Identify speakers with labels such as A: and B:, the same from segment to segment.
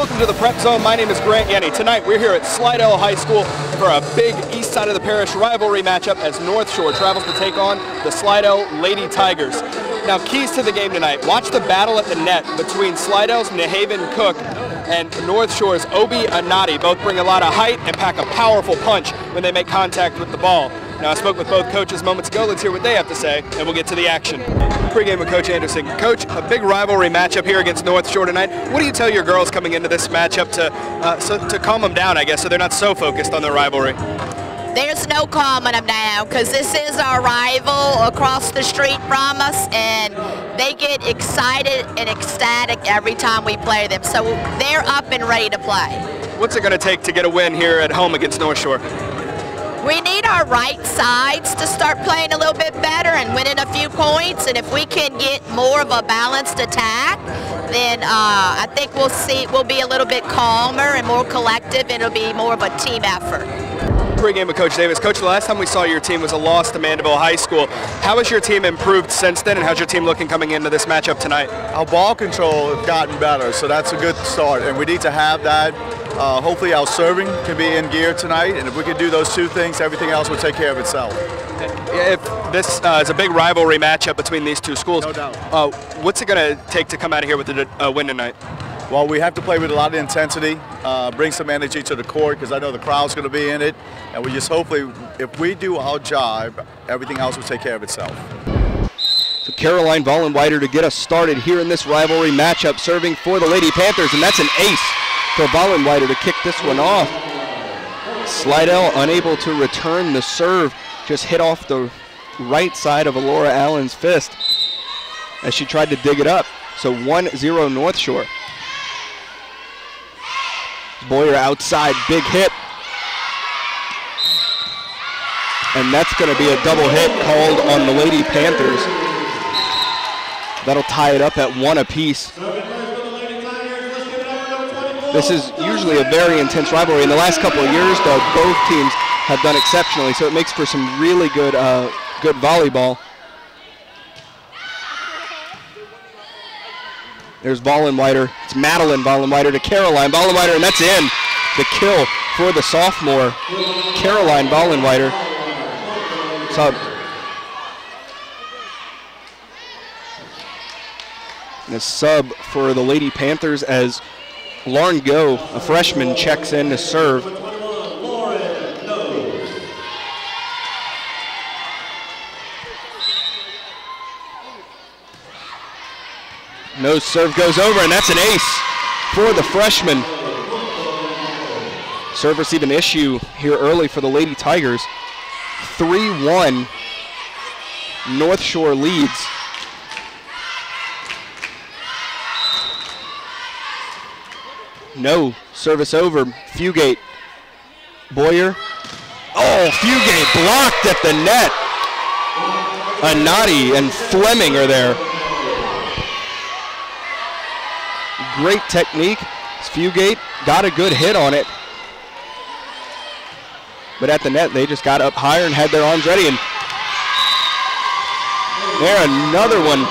A: Welcome to the Prep Zone. My name is Grant Yenny. Tonight we're here at Slidell High School for a big east side of the parish rivalry matchup as Northshore travels to take on the Slidell Lady Tigers. Now, keys to the game tonight. Watch the battle at the net between Slidell's Nehaven Cook and Northshore's Obi Anati. Both bring a lot of height and pack a powerful punch when they make contact with the ball. Now, I spoke with both coaches moments ago. Let's hear what they have to say, and we'll get to the action. Pregame with Coach Anderson. Coach, a big rivalry matchup here against Northshore tonight. What do you tell your girls coming into this matchup to calm them down, I guess, so they're not so focused on their rivalry?
B: There's no calming them down because this is our rival across the street from us, and they get excited and ecstatic every time we play them. So they're up and ready to play.
A: What's it going to take to get a win here at home against Northshore?
B: We need our right sides to start playing a little bit better and winning a few points, and if we can get more of a balanced attack, then I think we'll be a little bit calmer and more collective, and it'll be more of a team effort.
A: Pregame with Coach Davis. Coach, the last time we saw your team was a loss to Mandeville High School. How has your team improved since then, and how's your team looking coming into this matchup tonight?
C: Our ball control has gotten better, so that's a good start, and we need to have that. Hopefully our serving can be in gear tonight, and if we can do those two things, everything else will take care of itself.
A: If this is a big rivalry matchup between these two schools,
C: no doubt.
A: What's it going to take to come out of here with a win tonight?
C: Well, we have to play with a lot of intensity, bring some energy to the court because I know the crowd's going to be in it, and we just hopefully, if we do our job, everything else will take care of itself.
A: So Caroline Vollenweider to get us started here in this rivalry matchup, serving for the Lady Panthers, and that's an ace for Vollenweider to kick this one off. Slidell unable to return the serve, just hit off the right side of Alora Allen's fist as she tried to dig it up. So 1-0 North Shore. Boyer outside, big hit. And that's going to be a double hit called on the Lady Panthers. That'll tie it up at 1 apiece. This is usually a very intense rivalry. In the last couple of years, though, both teams have done exceptionally, so it makes for some really good, good volleyball. There's Vollenweider. It's Madeline Vollenweider to Caroline Vollenweider, and that's in. The kill for the sophomore, Caroline Vollenweider. Sub. And a sub for the Lady Panthers as Lauren Go, a freshman, checks in to serve. No serve goes over, and that's an ace for the freshman. Serve received an issue here early for the Lady Tigers. 3-1, North Shore leads. No, service over, Fugate, Boyer. Oh, Fugate blocked at the net. Anati and Fleming are there. Great technique. Fugate got a good hit on it. But at the net, they just got up higher and had their arms ready. And there, another one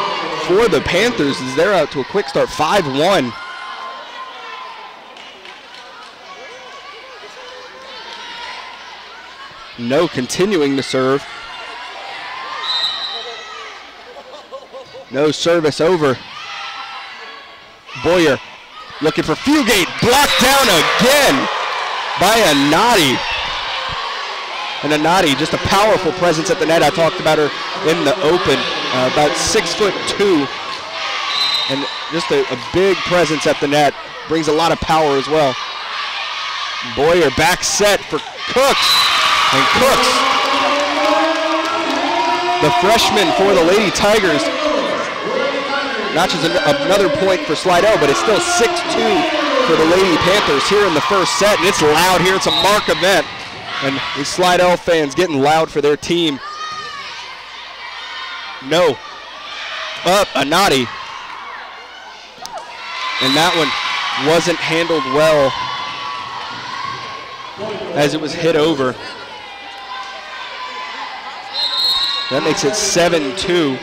A: for the Panthers as they're out to a quick start, 5-1. No, continuing to serve. No, service over. Boyer looking for Fugate, blocked down again by Anati. And Anati, just a powerful presence at the net. I talked about her in the open, about 6'2", and just a big presence at the net. Brings a lot of power as well. Boyer back set for Cooks. And Cooks, the freshman for the Lady Tigers, notches another point for Slidell, but it's still 6-2 for the Lady Panthers here in the first set, and it's loud here. It's a mark event, and the Slidell fans getting loud for their team. No. Up, Anati. And that one wasn't handled well as it was hit over. That makes it 7-2.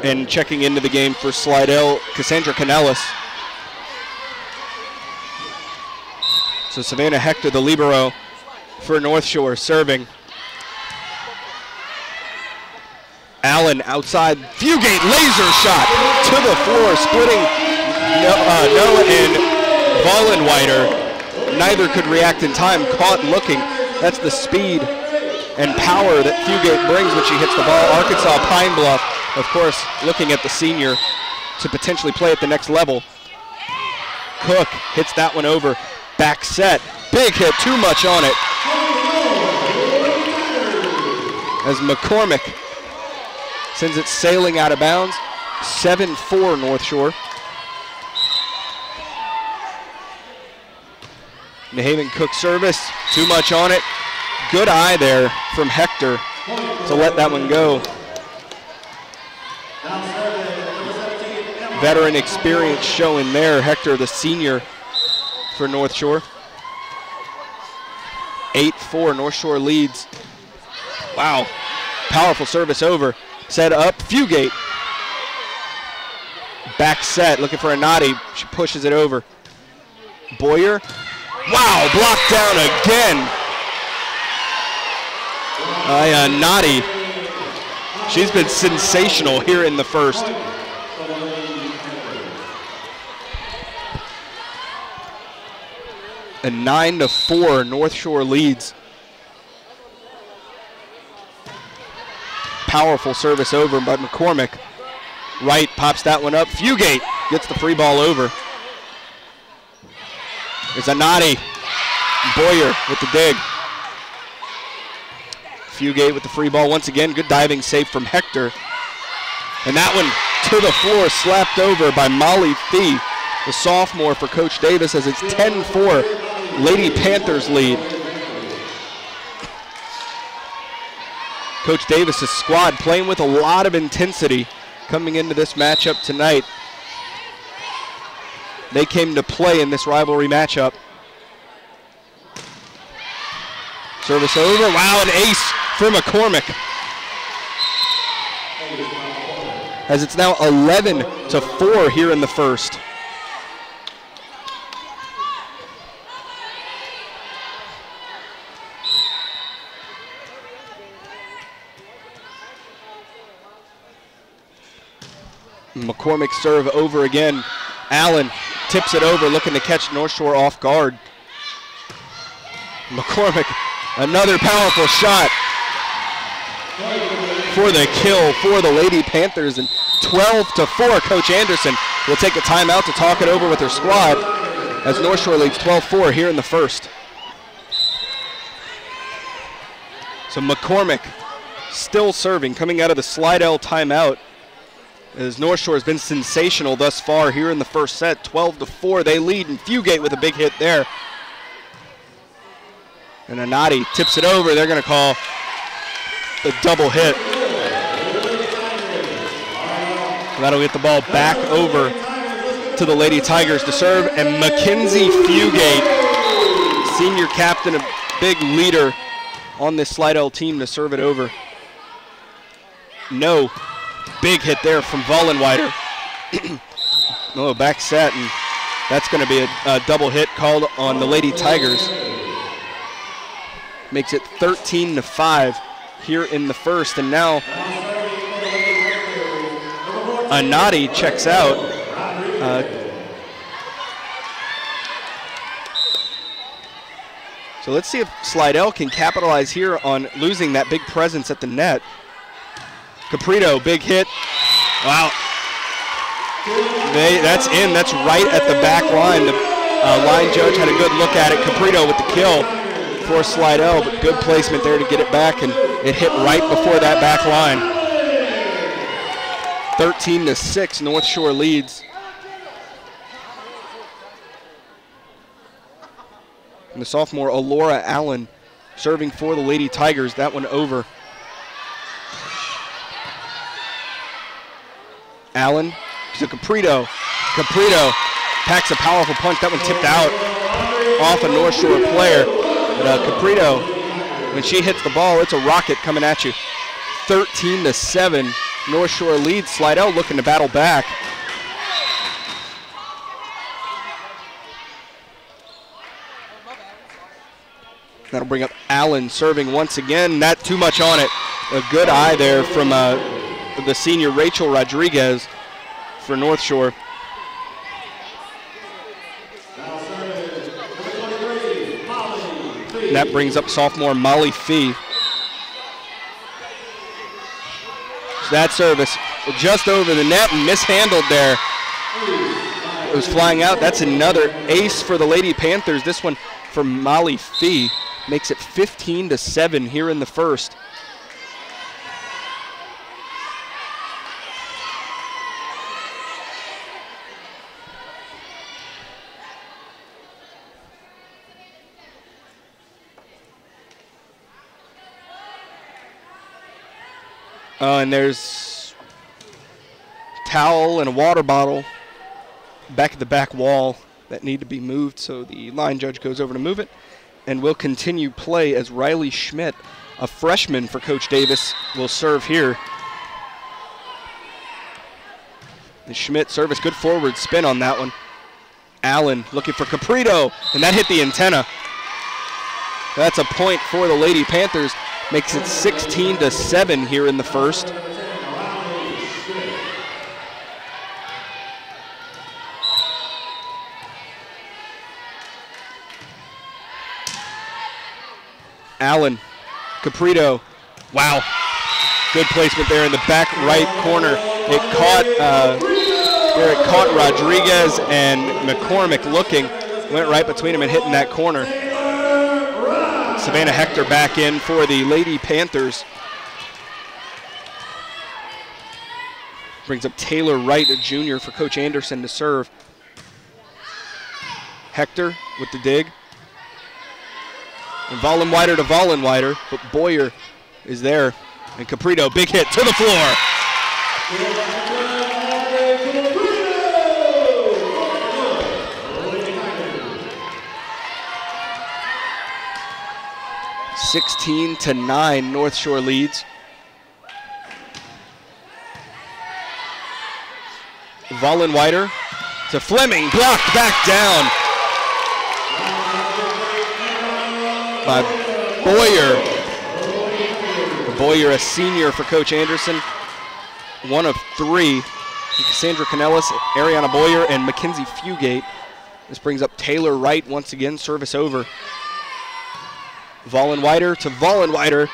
A: And checking into the game for Slidell, Cassandra Canellis. So Savannah Hector, the libero for North Shore, serving. Allen outside, Fugate laser shot to the floor, splitting Noah and Vollenweider. Neither could react in time, caught looking. That's the speed and power that Fugate brings when she hits the ball. Arkansas Pine Bluff, of course, looking at the senior to potentially play at the next level. Cook hits that one over. Back set, big hit, too much on it. As McCormick sends it sailing out of bounds. 7-4 North Shore. Nahaven Cook service, too much on it. Good eye there from Hector to let that one go. Veteran experience showing there. Hector, the senior for North Shore. 8-4, North Shore leads. Wow, powerful service over. Set up, Fugate. Back set, looking for Anati. She pushes it over. Boyer. Wow, blocked down again. Anati. She's been sensational here in the first. And 9-4, North Shore leads. Powerful service over by McCormick. Wright pops that one up. Fugate gets the free ball over. There's Anati. Boyer with the dig. Fugate with the free ball once again. Good diving save from Hector. And that one to the floor, slapped over by Molly Fee, the sophomore for Coach Davis, as it's 10-4. Lady Panthers lead. Coach Davis's squad playing with a lot of intensity coming into this matchup tonight. They came to play in this rivalry matchup. Service over. Wow, an ace for McCormick. As it's now 11-4 here in the first. McCormick serve over again. Allen tips it over, looking to catch North Shore off guard. McCormick, another powerful shot for the kill for the Lady Panthers. And 12-4, Coach Anderson will take a timeout to talk it over with her squad as North Shore leads 12-4 here in the first. So McCormick still serving, coming out of the Slidell timeout, as North Shore has been sensational thus far here in the first set. 12-4, they lead, and Fugate with a big hit there. And Anati tips it over. They're going to call the double hit. That'll get the ball back over to the Lady Tigers to serve, and Mackenzie Fugate, senior captain, a big leader on this Slidell team, to serve it over. No. Big hit there from Vollenweider. No, back set, and that's going to be a double hit called on the Lady Tigers. Makes it 13-5 here in the first, and now Anati checks out. So let's see if Slidell can capitalize here on losing that big presence at the net. Caprito, big hit. Wow. That's in. That's right at the back line. The line judge had a good look at it. Caprito with the kill for Slidell, but good placement there to get it back, and it hit right before that back line. 13-6, North Shore leads. And the sophomore, Alora Allen, serving for the Lady Tigers. That one over. Allen to Caprito. Caprito packs a powerful punch. That one tipped out off a North Shore player. But Caprito, when she hits the ball, it's a rocket coming at you. 13-7, North Shore leads. Slidell looking to battle back. That'll bring up Allen serving once again. Not too much on it. A good eye there from the senior Rachel Rodriguez for North Shore. That brings up sophomore Molly Fee. So that service just over the net and mishandled there. It was flying out. That's another ace for the Lady Panthers. This one for Molly Fee makes it 15-7 here in the first. And there's towel and a water bottle back at the back wall that need to be moved, so the line judge goes over to move it. And we'll continue play as Riley Schmidt, a freshman for Coach Davis, will serve here. The Schmidt service, good forward spin on that one. Allen looking for Caprito, and that hit the antenna. That's a point for the Lady Panthers. Makes it 16-7 here in the first. Allen, Caprito, wow. Good placement there in the back right corner. It caught Rodriguez and McCormick looking. Went right between them and hitting that corner. Savannah Hector back in for the Lady Panthers. Brings up Taylor Wright, a junior, for Coach Anderson to serve. Hector with the dig. And Vollenweider to Vollenweider, but Boyer is there. And Caprito, big hit to the floor. 16-9, North Shore leads. Vollenweider to Fleming, blocked back down by Boyer. Boyer, a senior for Coach Anderson, one of three. Cassandra Canellis, Ariana Boyer, and Mackenzie Fugate. This brings up Taylor Wright once again, service over. Vollenweider to Vollenweider.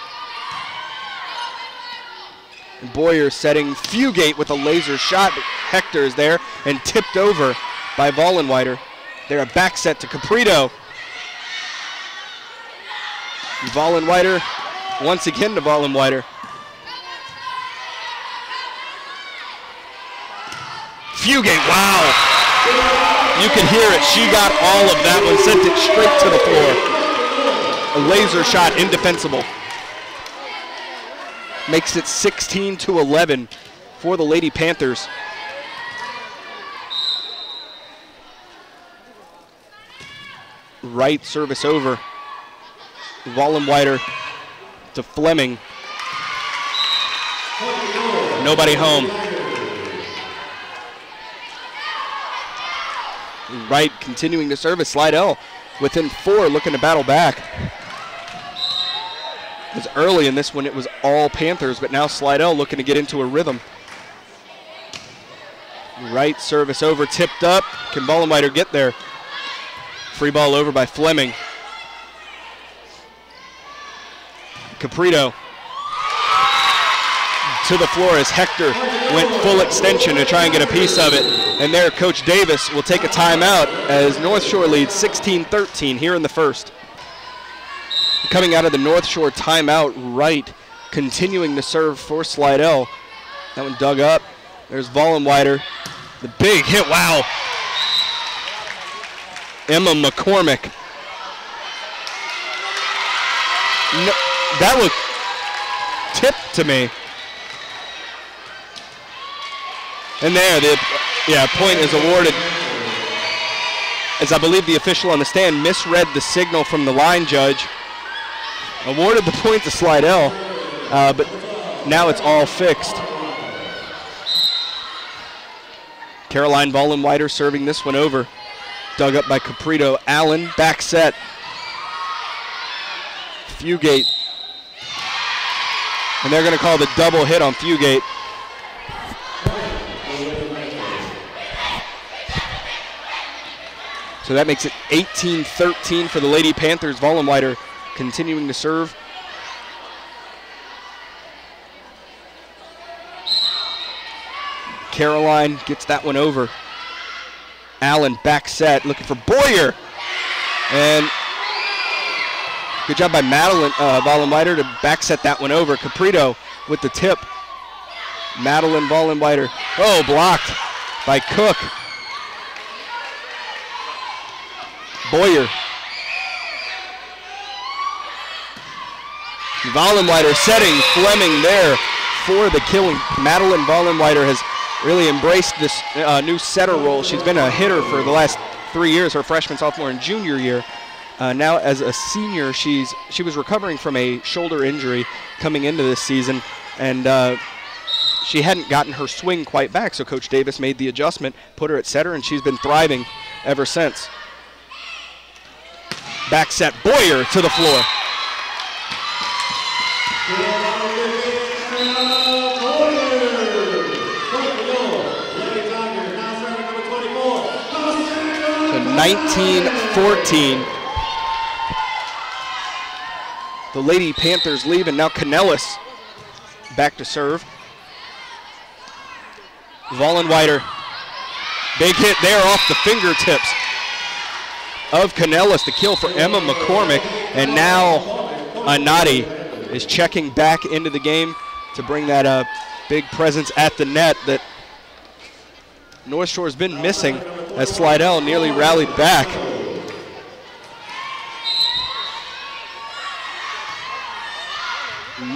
A: And Boyer setting Fugate with a laser shot. Hector is there and tipped over by Vollenweider. They're a back set to Caprito. Vollenweider once again to Vollenweider. Fugate, wow. You can hear it. She got all of that one, sent it straight to the floor. A laser shot, indefensible. Makes it 16-11 for the Lady Panthers. Right service over. Vollenweider to Fleming. Nobody home. Right continuing to service. Slidell within 4, looking to battle back. Because early in this one it was all Panthers, but now Slidell looking to get into a rhythm. Right service over, tipped up. Can Vollenweider get there? Free ball over by Fleming. Caprito to the floor as Hector went full extension to try and get a piece of it. And there, Coach Davis will take a timeout as North Shore leads 16-13 here in the first. Coming out of the North Shore timeout, Wright continuing to serve for Slidell. That one dug up. There's Vollenweider. The big hit, wow. Emma McCormick. No, that was tipped to me. And there, the point is awarded, as I believe the official on the stand misread the signal from the line judge. Awarded the point to Slidell, but now it's all fixed. Caroline Vollenweider serving this one over. Dug up by Caprito. Allen, back set. Fugate. And they're going to call the double hit on Fugate. So that makes it 18-13 for the Lady Panthers. Vollenweider continuing to serve. Caroline gets that one over. Allen back set, looking for Boyer. And good job by Madeline Vollenweider to back set that one over. Caprito with the tip. Madeline Vollenweider. Oh, blocked by Cook. Boyer. Vollenweider setting Fleming there for the killing. Madeline Vollenweider has really embraced this new setter role. She's been a hitter for the last 3 years, her freshman, sophomore, and junior year. Now as a senior, she was recovering from a shoulder injury coming into this season, and she hadn't gotten her swing quite back, so Coach Davis made the adjustment, put her at setter, and she's been thriving ever since. Back set, Boyer to the floor. So 19-14. The Lady Panthers leave, and now Canellis back to serve. Vollenweider, big hit there off the fingertips of Canellis, the kill for Emma McCormick, and now Anati is checking back into the game to bring that big presence at the net that North Shore has been missing as Slidell nearly rallied back.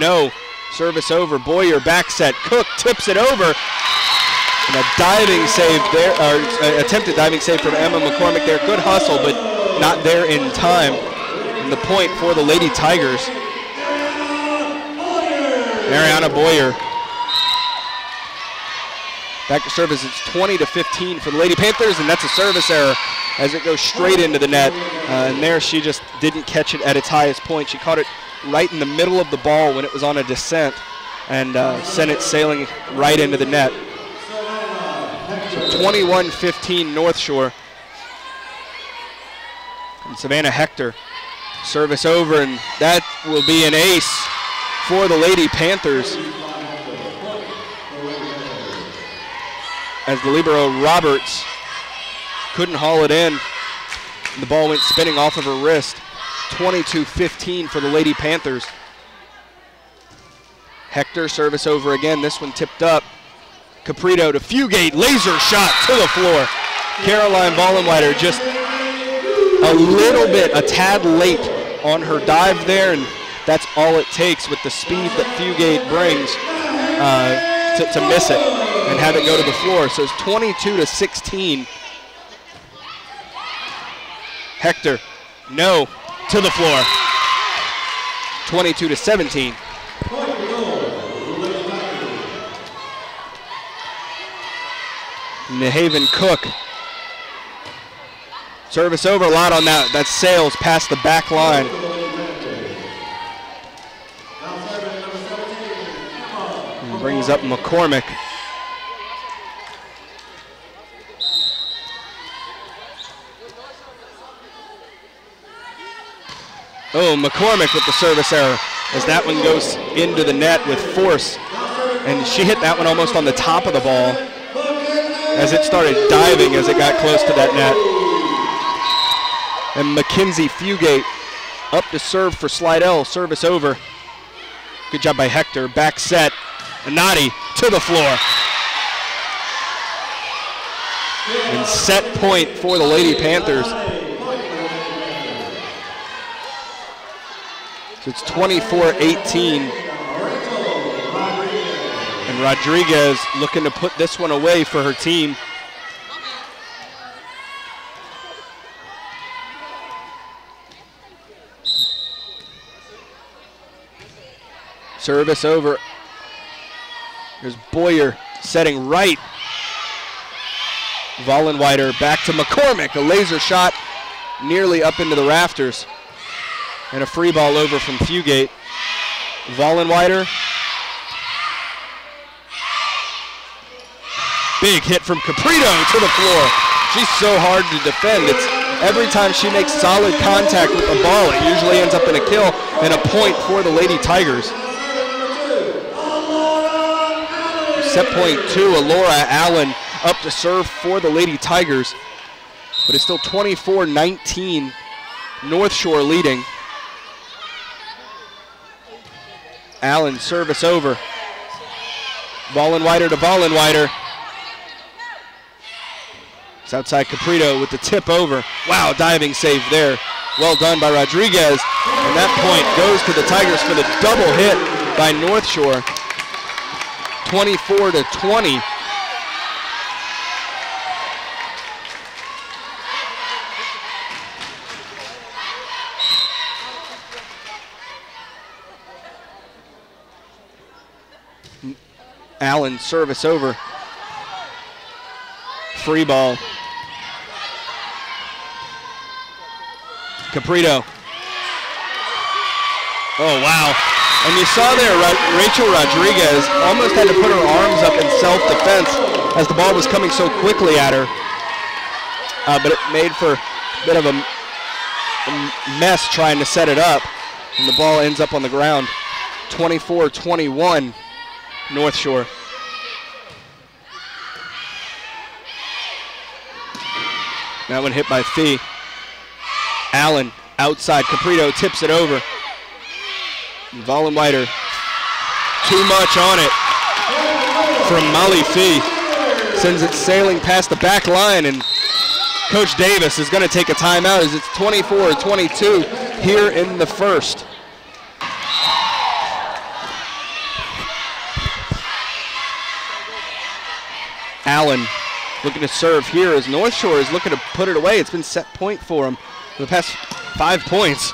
A: No, service over, Boyer back set, Cook tips it over. And a diving save there, or attempted diving save from Emma McCormick there. Good hustle, but not there in time. And the point for the Lady Tigers. Mariana Boyer. Back to service, it's 20-15 for the Lady Panthers, and that's a service error as it goes straight into the net. And there she just didn't catch it at its highest point. She caught it right in the middle of the ball when it was on a descent and sent it sailing right into the net. 21-15 North Shore. And Savannah Hector, service over, and that will be an ace for the Lady Panthers. As the libero Roberts couldn't haul it in. The ball went spinning off of her wrist. 22-15 for the Lady Panthers. Hector, service over again, this one tipped up. Caprito to Fugate, laser shot to the floor. Caroline Vollenweider just a little bit, a tad late on her dive there, and that's all it takes with the speed that Fugate brings to miss it and have it go to the floor. So it's 22-16. Hector, no, to the floor. 22-17. Nehaven Cook. Service over, a lot on that. That sails past the back line. And brings up McCormick. Oh, McCormick with the service error as that one goes into the net with force. And she hit that one almost on the top of the ball as it started diving as it got close to that net. And Mackenzie Fugate up to serve for Slidell, service over. Good job by Hector, back set. Anati to the floor. And set point for the Lady Panthers. So it's 24-18. And Rodriguez looking to put this one away for her team. Service over. There's Boyer setting right. Vollenweider back to McCormick. A laser shot nearly up into the rafters. And a free ball over from Fugate. Vollenweider. Big hit from Caprito to the floor. She's so hard to defend. It's every time she makes solid contact with the ball, it usually ends up in a kill and a point for the Lady Tigers. Set point 2, Alora Allen up to serve for the Lady Tigers. But it's still 24-19, North Shore leading. Allen service over. Vollenweider to Vollenweider. It's outside Caprito with the tip over. Wow, diving save there. Well done by Rodriguez. And that point goes to the Tigers for the double hit by North Shore. 24-20. Allen service over. Free ball. Caprito. Oh, wow. And you saw there, Rachel Rodriguez almost had to put her arms up in self-defense as the ball was coming so quickly at her. But it made for a bit of a mess trying to set it up. And the ball ends up on the ground. 24-21, North Shore. That one hit by Fee. Allen outside. Caprito tips it over. Vollenweider. Too much on it from Molly Fee. Sends it sailing past the back line, and Coach Davis is going to take a timeout as it's 24-22 here in the first. Allen looking to serve here as North Shore is looking to put it away. It's been set point for him for the past 5 points.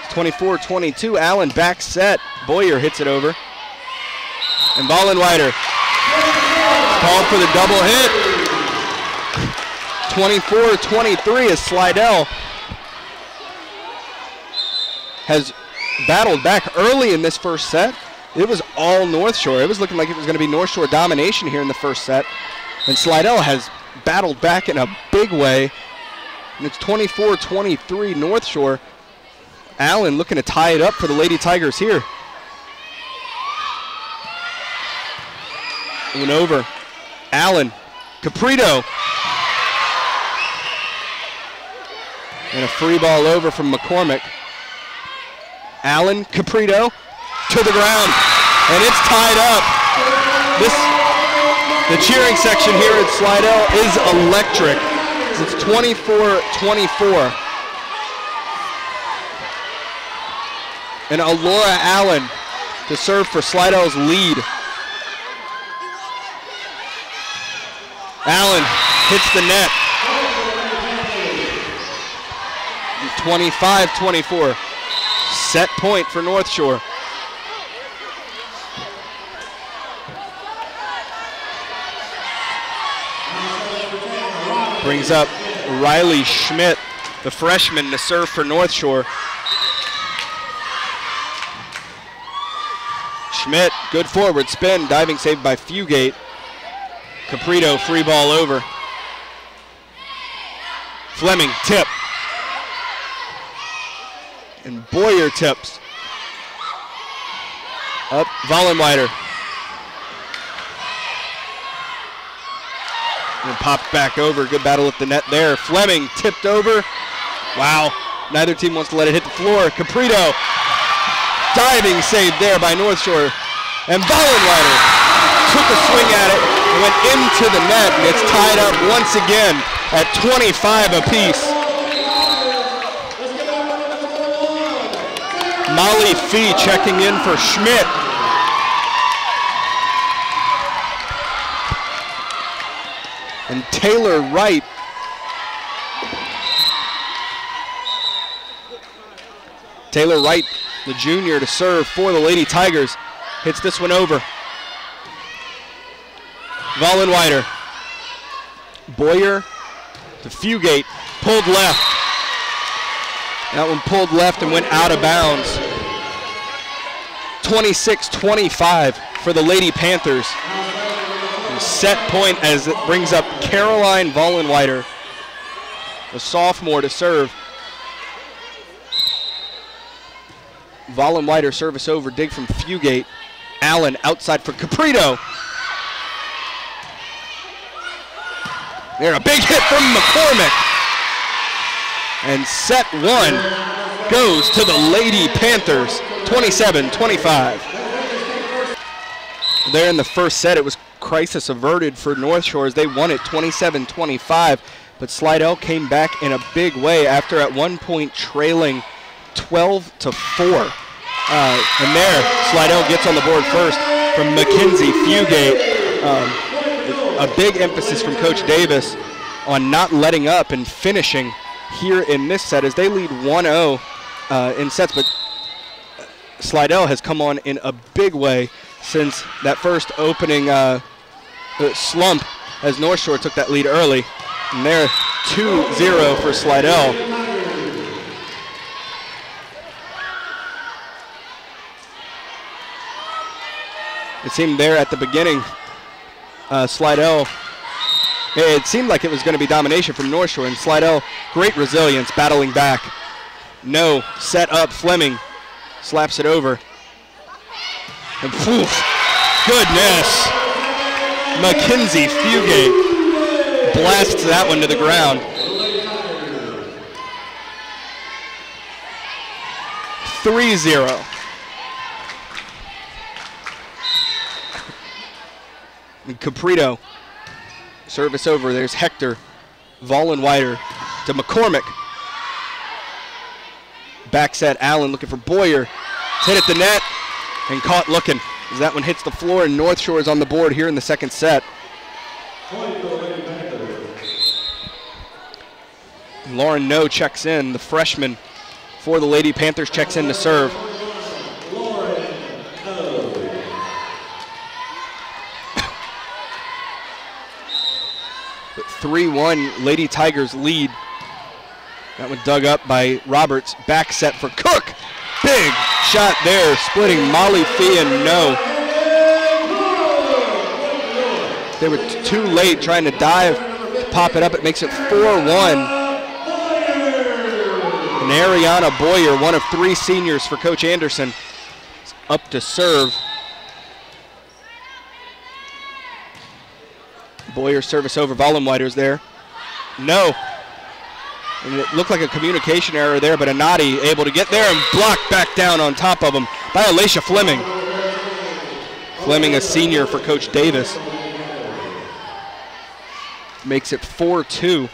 A: It's 24-22. Allen back set. Boyer hits it over. And Vollenweider called for the double hit. 24-23 as Slidell has battled back early in this first set. It was all North Shore. It was looking like it was going to be North Shore domination here in the first set. And Slidell has battled back in a big way. And it's 24-23 North Shore. Allen looking to tie it up for the Lady Tigers here. Went over. Allen. Caprito. And a free ball over from McCormick. Allen, Caprito to the ground. And it's tied up. The cheering section here at Slidell is electric. It's 24-24. And Alora Allen to serve for Slidell's lead. Allen hits the net. 25-24. Set point for North Shore. Brings up Riley Schmidt, the freshman, to serve for North Shore. Schmidt, good forward spin, diving save by Fugate. Caprito, free ball over. Fleming, tip. And Boyer tips. Up, Vollenweider. And popped back over. Good battle at the net there. Fleming tipped over. Wow. Neither team wants to let it hit the floor. Caprito. Diving save there by North Shore. And Vollenweider took a swing at it and went into the net. And it's tied up once again at 25 apiece. Molly Fee checking in for Schmidt. And Taylor Wright. Taylor Wright, the junior, to serve for the Lady Tigers. Hits this one over. Vollenweider. Boyer to Fugate. Pulled left. That one pulled left and went out of bounds. 26-25 for the Lady Panthers. And set point as it brings up Caroline Vollenweider, a sophomore, to serve. Vollenweider service over, dig from Fugate. Allen outside for Caprito. There, a big hit from McCormick. And set one goes to the Lady Panthers, 27-25. There in the first set, it was crisis averted for Northshore as they won it 27-25. But Slidell came back in a big way after at one point trailing 12-4. And there, Slidell gets on the board first from Mackenzie Fugate. A big emphasis from Coach Davis on not letting up and finishing here in this set as they lead 1-0 in sets. But Slidell has come on in a big way since that first opening slump as Northshore took that lead early. And there, 2-0 for Slidell. It seemed there at the beginning, Slidell, it seemed like it was going to be domination from Northshore, and Slidell, great resilience, battling back. No, set up, Fleming slaps it over. And poof, goodness, Mackenzie Fugate blasts that one to the ground. 3-0. And Caprito, service over. There's Hector, Vollenweider to McCormick. Back set, Allen looking for Boyer. It's hit at the net and caught looking as that one hits the floor, and Northshore is on the board here in the second set. Lauren No checks in, the freshman for the Lady Panthers checks in to serve. But 3-1 Lady Tigers lead. That one dug up by Roberts. Back set for Cook. Big shot there, splitting Molly Fee and No. They were too late trying to dive to pop it up. It makes it 4-1. And Ariana Boyer, one of three seniors for Coach Anderson, is up to serve. Boyer service over. Vollenweider's there. No. And it looked like a communication error there, but Anati able to get there and block back down on top of him by Alicia Fleming. Fleming, a senior for Coach Davis. Makes it 4-2.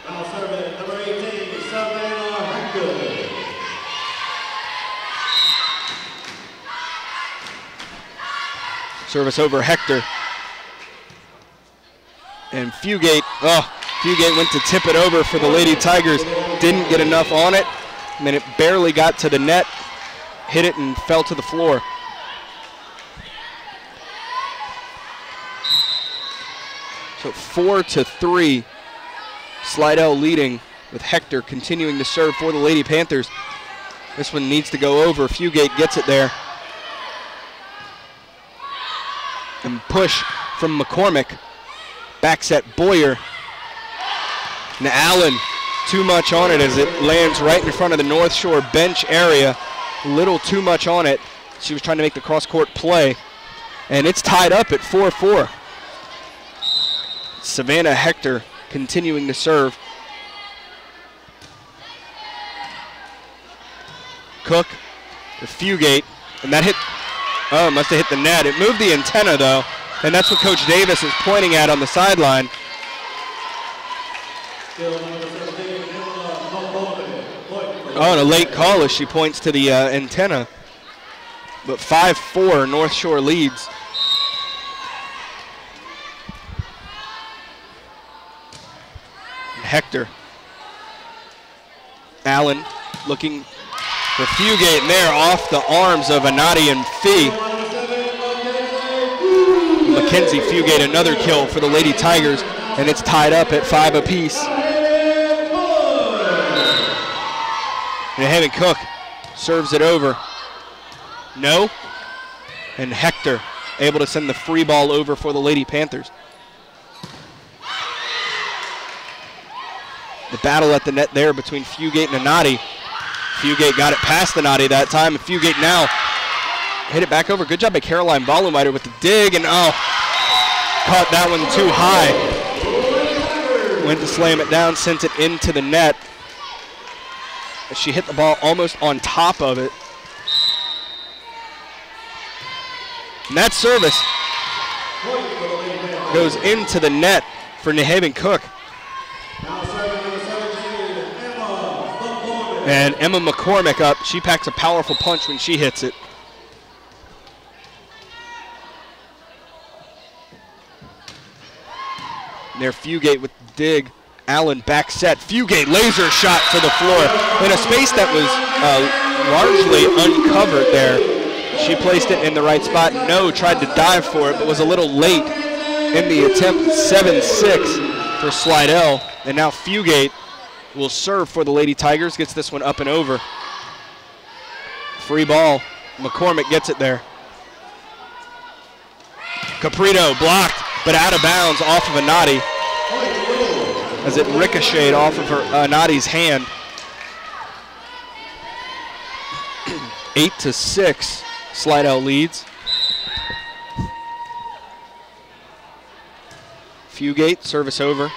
A: Service over Hector. And Fugate, Fugate went to tip it over for the Lady Tigers. Didn't get enough on it, and then it barely got to the net, hit it and fell to the floor. So 4-3, Slidell leading with Hector continuing to serve for the Lady Panthers. This one needs to go over. Fugate gets it there. And push from McCormick. Back set Boyer. And Allen, too much on it as it lands right in front of the Northshore bench area. A little too much on it. She was trying to make the cross-court play. And it's tied up at 4-4. Savannah Hector continuing to serve. Cook to Fugate, and that hit, must have hit the net. It moved the antenna though, and that's what Coach Davis is pointing at on the sideline. Oh, and a late call as she points to the antenna. But 5-4, Northshore leads. Hector. Allen looking for Fugate, and there off the arms of Anati and Fee. Mackenzie Fugate, another kill for the Lady Tigers, and it's tied up at 5 apiece. New Haven Cook serves it over. No. And Hector able to send the free ball over for the Lady Panthers. The battle at the net there between Fugate and Anati. Fugate got it past Anati that time, and Fugate now hit it back over. Good job by Caroline Vollenweider with the dig, and caught that one too high. Went to slam it down, sent it into the net. She hit the ball almost on top of it. And that service goes into the net for New Haven Cook. And Emma McCormick up. She packs a powerful punch when she hits it. There, Fugate with the dig. Allen back set. Fugate laser shot to the floor in a space that was largely uncovered there. She placed it in the right spot. No tried to dive for it, but was a little late in the attempt. 7-6 for Slidell. And now Fugate will serve for the Lady Tigers. Gets this one up and over. Free ball. McCormick gets it there. Caprito blocked, but out of bounds off of Anati as it ricocheted off of her Anati's hand. 8-6, Slidell leads. Fugate, service over.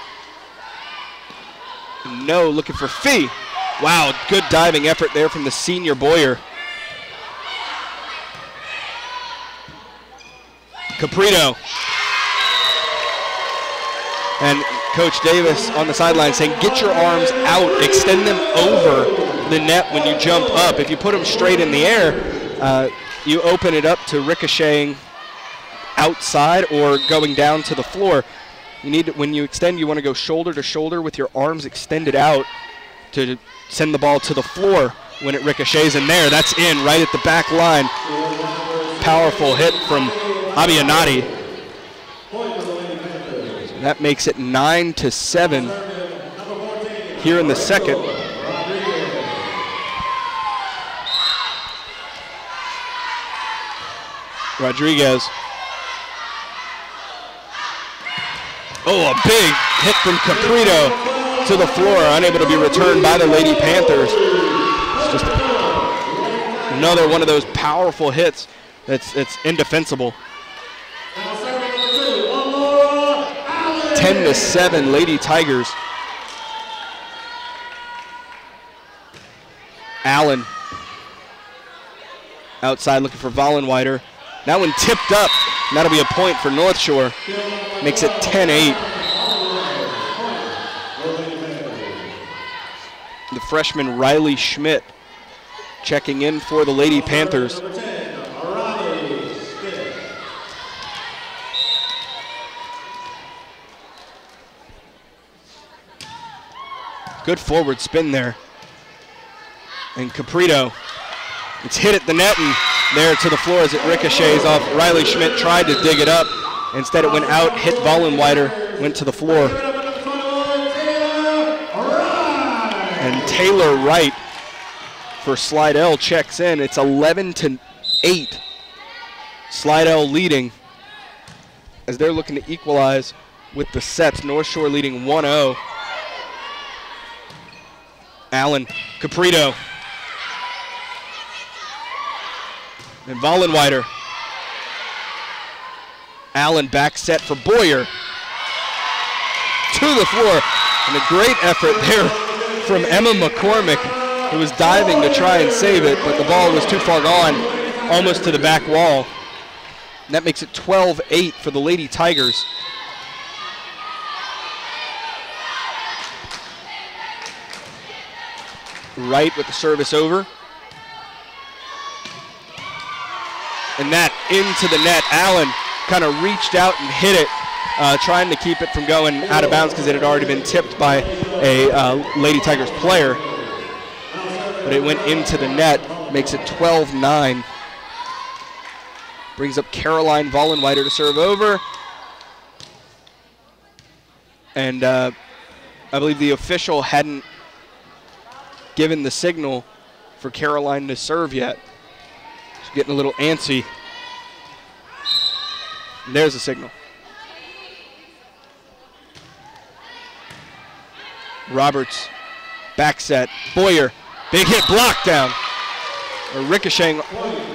A: No, looking for Fee. Wow, good diving effort there from the senior Boyer. Caprito. And Coach Davis on the sideline saying, get your arms out, extend them over the net when you jump up. If you put them straight in the air, you open it up to ricocheting outside or going down to the floor. You need to, when you extend, you want to go shoulder to shoulder with your arms extended out to send the ball to the floor when it ricochets in there. That's in right at the back line. Powerful hit from Abianati. So that makes it 9-7 here in the second. Rodriguez. Oh, a big hit from Caprito to the floor, unable to be returned by the Lady Panthers. It's just another one of those powerful hits that's indefensible. 10-7, Lady Tigers. Allen outside looking for Vollenweider. That one tipped up, and that'll be a point for Northshore. Makes it 10-8. The freshman Riley Schmidt checking in for the Lady Panthers. Good forward spin there. And Caprito, it's hit at the net and there to the floor as it ricochets off. Riley Schmidt tried to dig it up. Instead it went out, hit Vollenweider, went to the floor. And Taylor Wright for Slidell checks in. It's 11-8. Slidell leading as they're looking to equalize with the sets. Northshore leading 1-0. Allen, Caprito. And Vollenweider. Allen back set for Boyer. To the floor. And a great effort there from Emma McCormick, who was diving to try and save it, but the ball was too far gone, almost to the back wall. And that makes it 12-8 for the Lady Tigers. Wright with the service over. And that into the net. Allen kind of reached out and hit it, trying to keep it from going out of bounds because it had already been tipped by a Lady Tigers player. But it went into the net, makes it 12-9. Brings up Caroline Vollenweider to serve over. And I believe the official hadn't given the signal for Caroline to serve yet. She's getting a little antsy. And there's the signal. Roberts, back set, Boyer, big hit, block down. Ricocheting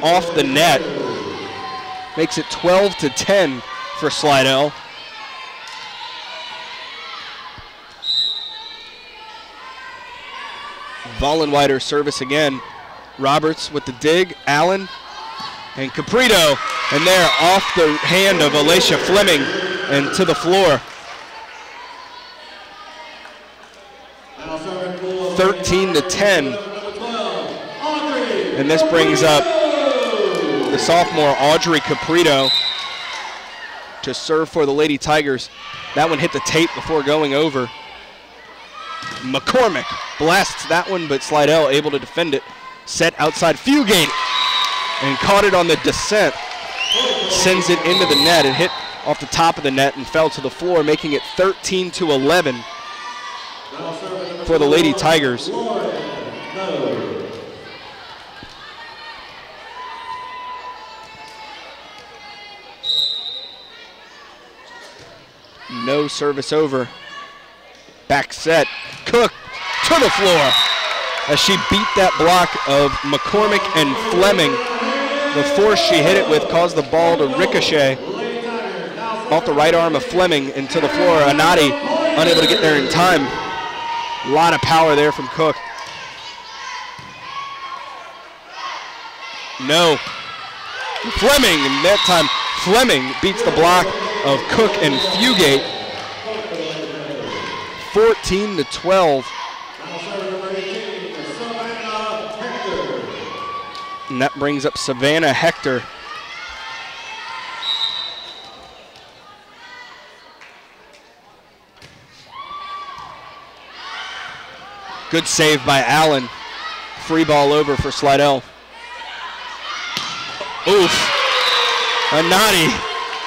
A: off the net. Makes it 12-10 for Slidell. Vollenweider service again. Roberts with the dig, Allen, and Caprito. And there off the hand of Alicia Fleming and to the floor. 13-10. And this brings up the sophomore Audrey Caprito to serve for the Lady Tigers. That one hit the tape before going over. McCormick blasts that one, but Slidell able to defend it. Set outside Fugate and caught it on the descent. Sends it into the net. It hit off the top of the net and fell to the floor, making it 13-11 for the Lady Tigers. No service over. Back set. Cook to the floor as she beat that block of McCormick and Fleming. The force she hit it with caused the ball to ricochet off the right arm of Fleming into the floor. Anati unable to get there in time. A lot of power there from Cook. No. Fleming, and that time Fleming beats the block of Cook and Fugate. 14-12. And that brings up Savannah Hector. Good save by Allen. Free ball over for Slidell. Oof. Anati.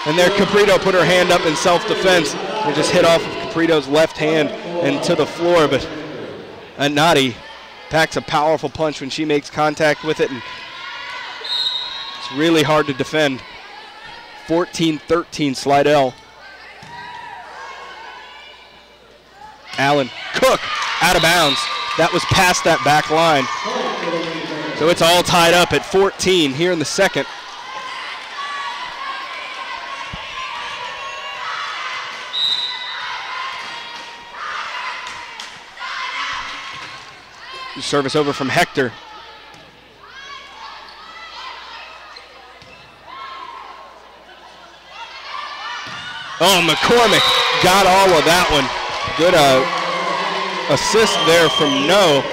A: And there Caprito put her hand up in self-defense and just hit off of Caprito's left hand and to the floor. But Anati packs a powerful punch when she makes contact with it, and it's really hard to defend. 14-13 Slidell. Allen, Cook, out of bounds. That was past that back line. So it's all tied up at 14 here in the second. Service over from Hector. Oh, McCormick got all of that one. Good assist there from No.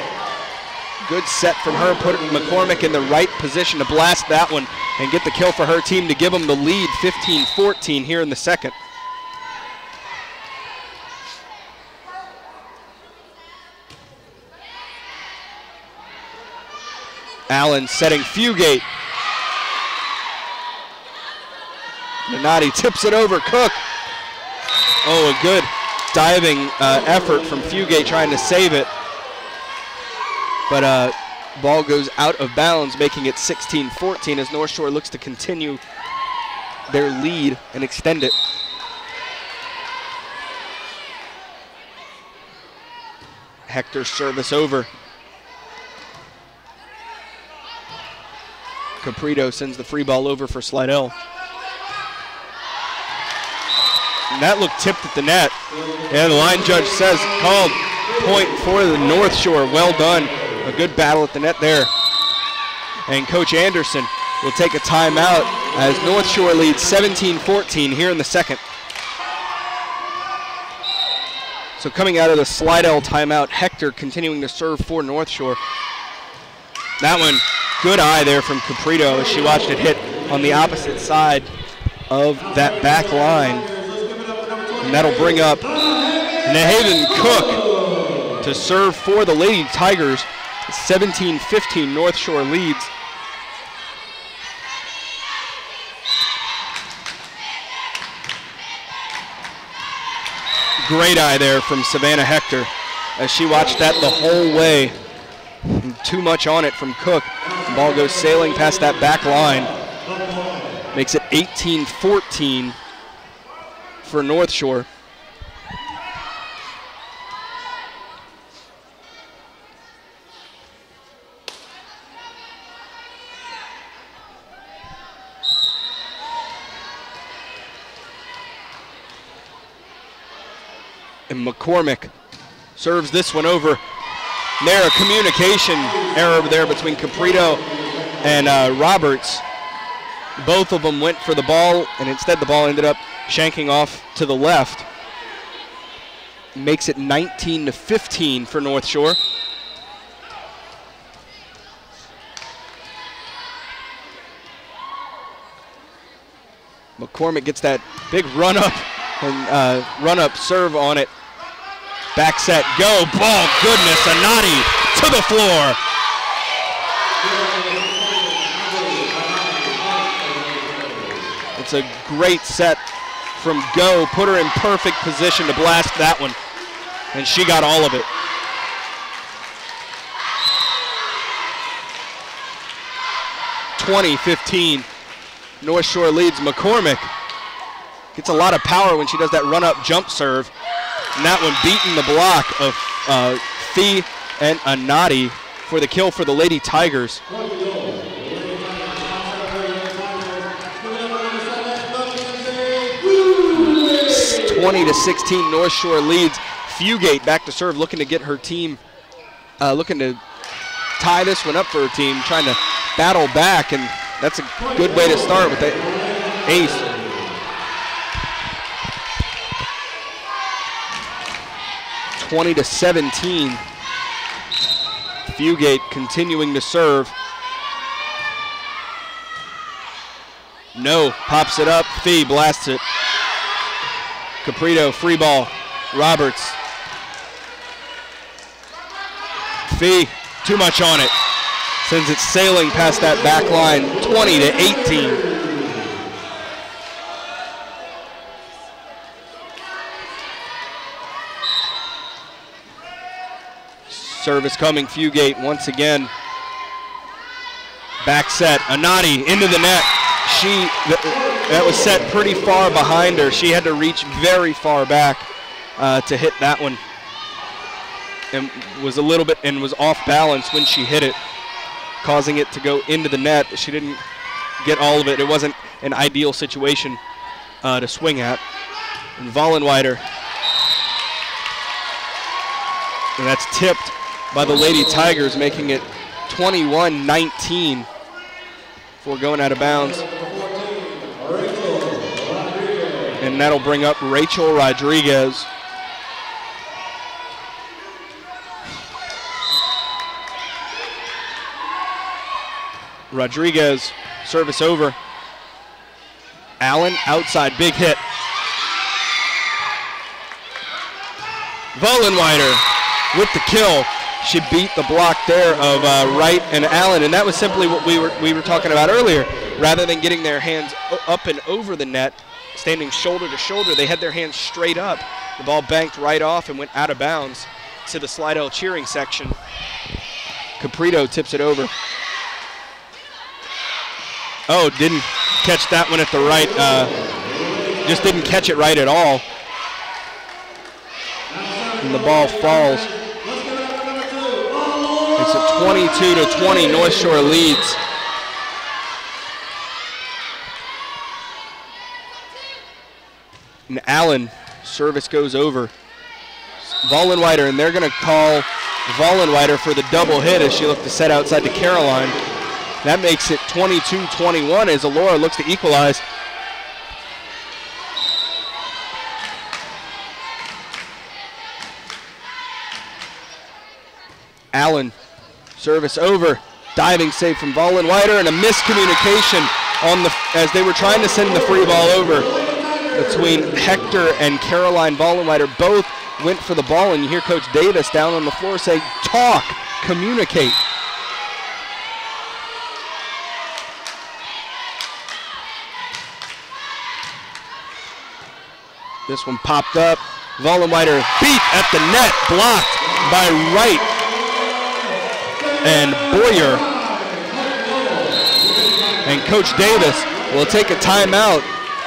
A: Good set from her, putting McCormick in the right position to blast that one and get the kill for her team to give them the lead, 15-14 here in the second. Allen setting Fugate. Donati tips it over, Cook. Oh, a good diving effort from Fugate trying to save it. But ball goes out of bounds, making it 16-14 as North Shore looks to continue their lead and extend it. Hector service over. Caprito sends the free ball over for Slidell. And that looked tipped at the net. And the line judge says called point for the North Shore. Well done. A good battle at the net there. And Coach Anderson will take a timeout as North Shore leads 17-14 here in the second. So coming out of the Slidell timeout, Hector continuing to serve for North Shore. That one, good eye there from Caprito as she watched it hit on the opposite side of that back line. And that'll bring up Nahaven Cook to serve for the Lady Tigers. 17-15 North Shore leads. Great eye there from Savannah Hector as she watched that the whole way. and too much on it from Cook. The ball goes sailing past that back line. Makes it 18-14 for North Shore. And McCormick serves this one over. There, a communication error there between Caprito and Roberts. Both of them went for the ball, and instead the ball ended up shanking off to the left. Makes it 19-15 for North Shore. McCormick gets that big run-up and run-up serve on it. Back set, go, ball, goodness, Anati to the floor. It's a great set from Go, put her in perfect position to blast that one, and she got all of it. (20-15). North Shore leads. McCormick gets a lot of power when she does that run-up jump serve. And that one beating the block of Fee and Anati for the kill for the Lady Tigers. 20-16, North Shore leads. Fugate back to serve, looking to get her team, looking to tie this one up for her team, trying to battle back, and that's a good way to start with the ace. (20-17). Fugate continuing to serve. No, pops it up. Fee blasts it. Caprito, free ball. Roberts. Fee, too much on it. Sends it sailing past that back line. 20-18. Service coming, Fugate once again. Back set, Anati into the net. That was set pretty far behind her. She had to reach very far back to hit that one, and was a little bit and was off balance when she hit it, causing it to go into the net. She didn't get all of it. It wasn't an ideal situation to swing at. And Vollenweider, and that's tipped by the Lady Tigers, making it 21-19 before going out of bounds. And that'll bring up Rachel Rodriguez. Rodriguez, service over. Allen, outside, big hit. Vollenweider with the kill. She beat the block there of Wright and Allen, and that was simply what we were talking about earlier. Rather than getting their hands up and over the net, standing shoulder to shoulder, they had their hands straight up. The ball banked right off and went out of bounds to the Slidell cheering section. Caprito tips it over. Oh, didn't catch that one at the right, just didn't catch it right at all. And the ball falls. It's a 22-20, North Shore leads. And Allen, service goes over. Vollenweider, and they're going to call Vollenweider for the double hit as she looked to set outside to Caroline. That makes it 22-21 as Alora looks to equalize. Allen, service over, diving save from Vollenweider, and a miscommunication on as they were trying to send the free ball over between Hector and Caroline. Vollenweider both went for the ball, and you hear Coach Davis down on the floor say, talk, communicate. This one popped up. Vollenweider beat at the net, blocked by Wright. and Boyer. And Coach Davis will take a timeout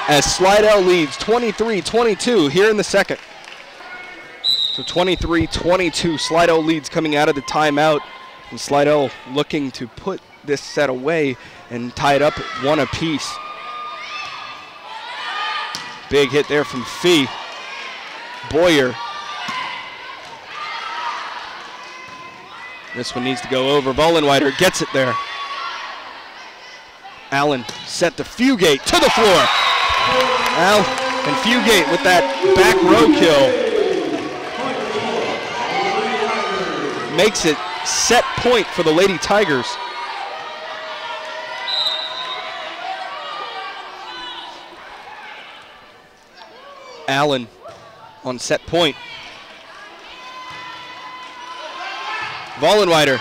A: as Slidell leads 23-22 here in the second. So 23-22, Slidell leads coming out of the timeout. And Slidell looking to put this set away and tie it up at 1 apiece. Big hit there from Fee. Boyer. This one needs to go over. Vollenweider gets it there. Allen set to Fugate to the floor. And Fugate with that back row kill makes it set point for the Lady Tigers. Allen on set point. Vollenweider.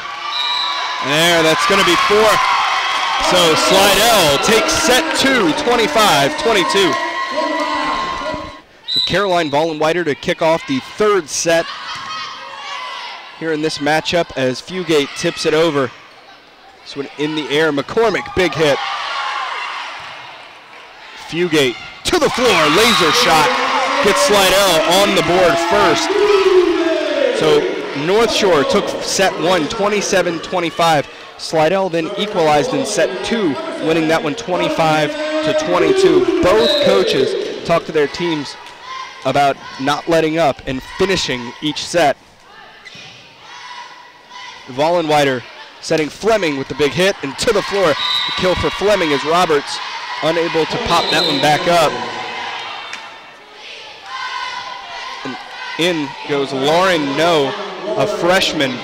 A: There, that's going to be 4. So Slidell takes set 2, 25-22. So Caroline Vollenweider to kick off the third set here in this matchup as Fugate tips it over. This one in the air, McCormick, big hit. Fugate to the floor, laser shot, gets Slidell on the board first. So Northshore took set 1, 27-25. Slidell then equalized in set 2, winning that one 25-22. Both coaches talked to their teams about not letting up and finishing each set. Vollenweider setting Fleming with the big hit and to the floor. The kill for Fleming as Roberts unable to pop that one back up. And in goes Lauren No, a freshman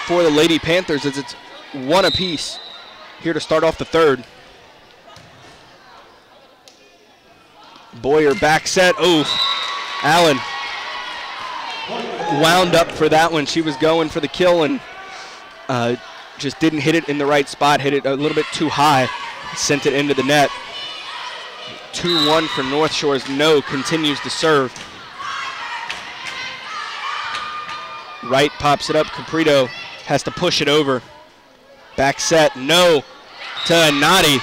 A: for the Lady Panthers as it's 1 apiece here to start off the third. Boyer back set. Oof. Allen wound up for that one. She was going for the kill and just didn't hit it in the right spot. Hit it a little bit too high. Sent it into the net. 2-1 for Northshore's No continues to serve. Wright pops it up. Caprito has to push it over. Back set. No to Nadi.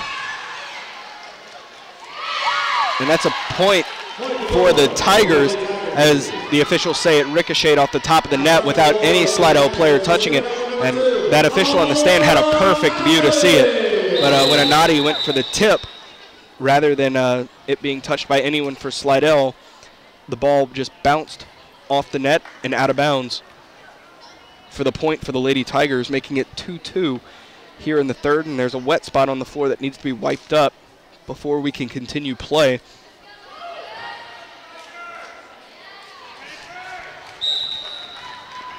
A: And that's a point for the Tigers as the officials say it ricocheted off the top of the net without any Slidell player touching it. And that official on the stand had a perfect view to see it. But when Anadi went for the tip, rather than it being touched by anyone for Slidell, the ball just bounced off the net and out of bounds for the point for the Lady Tigers, making it 2-2 here in the third. And there's a wet spot on the floor that needs to be wiped up before we can continue play.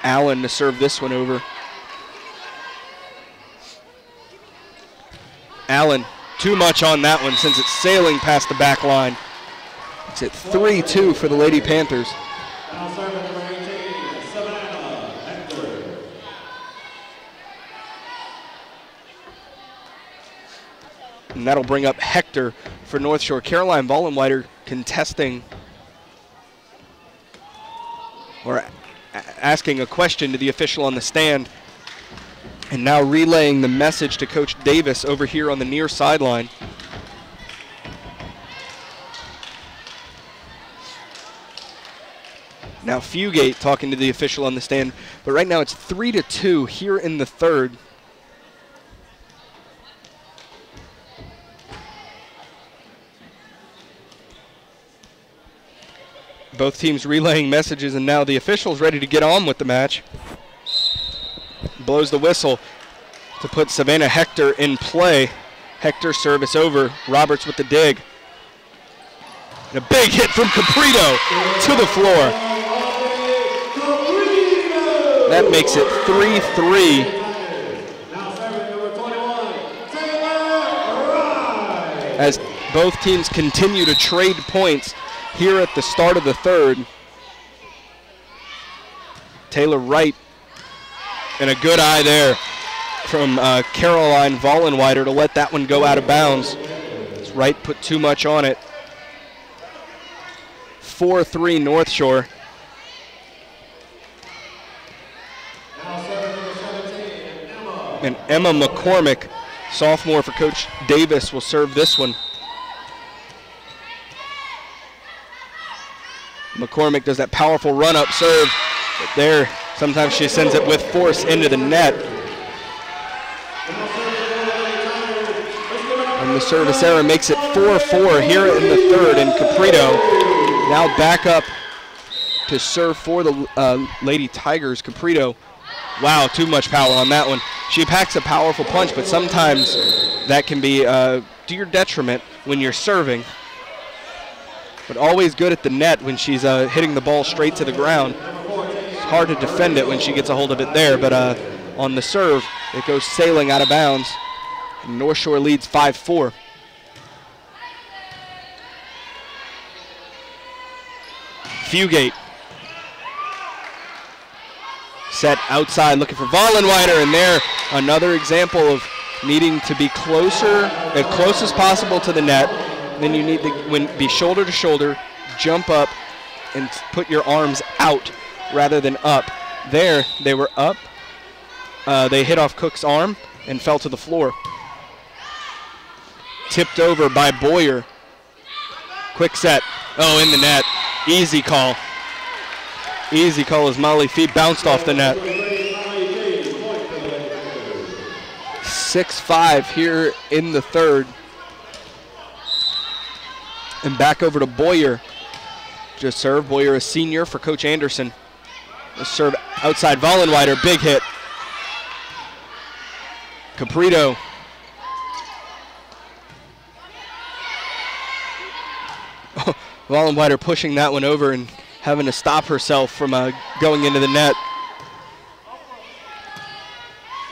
A: Allen to serve this one over. Allen, too much on that one since it's sailing past the back line. It's at 3-2 for the Lady Panthers. And that'll bring up Hector for Northshore. Caroline Vollenweider contesting or asking a question to the official on the stand and now relaying the message to Coach Davis over here on the near sideline. Now Fugate talking to the official on the stand, but right now it's 3-2 here in the third. Both teams relaying messages, and now the official's ready to get on with the match. Blows the whistle to put Savannah Hector in play. Hector service over. Roberts with the dig. And a big hit from Caprito to the floor. That makes it 3-3. As both teams continue to trade points here at the start of the third. Taylor Wright, and a good eye there from Caroline Vollenweider to let that one go out of bounds. Wright put too much on it. 4-3 Northshore. And Emma McCormick, sophomore for Coach Davis, will serve this one. McCormick does that powerful run-up serve, but there, sometimes she sends it with force into the net. And the service error makes it 4-4 here in the third, and Caprito now back up to serve for the Lady Tigers. Caprito, wow, too much power on that one. She packs a powerful punch, but sometimes that can be to your detriment when you're serving. But always good at the net when she's hitting the ball straight to the ground. It's hard to defend it when she gets a hold of it there, but on the serve, it goes sailing out of bounds. And North Shore leads 5-4. Fugate. Set outside, looking for Vollenweider, and there, another example of needing to be closer, as close as possible to the net. Then you need to be shoulder to shoulder, jump up, and put your arms out rather than up. There, they were up. They hit off Cook's arm and fell to the floor. Tipped over by Boyer. Quick set. Oh, in the net. Easy call. Easy call as Molly Feet bounced off the net. 6-5 here in the third. And back over to Boyer. Just serve. Boyer, a senior for Coach Anderson. Just serve outside Vollenweider. Big hit. Caprito. Vollenweider pushing that one over and having to stop herself from going into the net.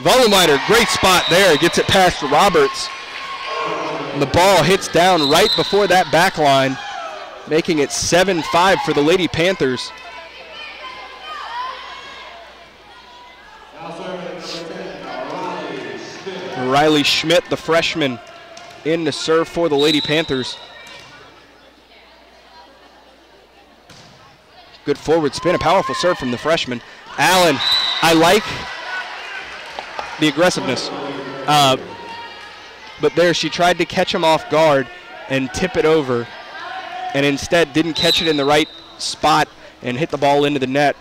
A: Vollenweider, great spot there. Gets it past Roberts. And the ball hits down right before that back line, making it 7-5 for the Lady Panthers. Riley Schmidt, the freshman, in to serve for the Lady Panthers. Good forward spin, a powerful serve from the freshman. Allen, I like the aggressiveness. But there, she tried to catch him off guard and tip it over, and instead didn't catch it in the right spot and hit the ball into the net.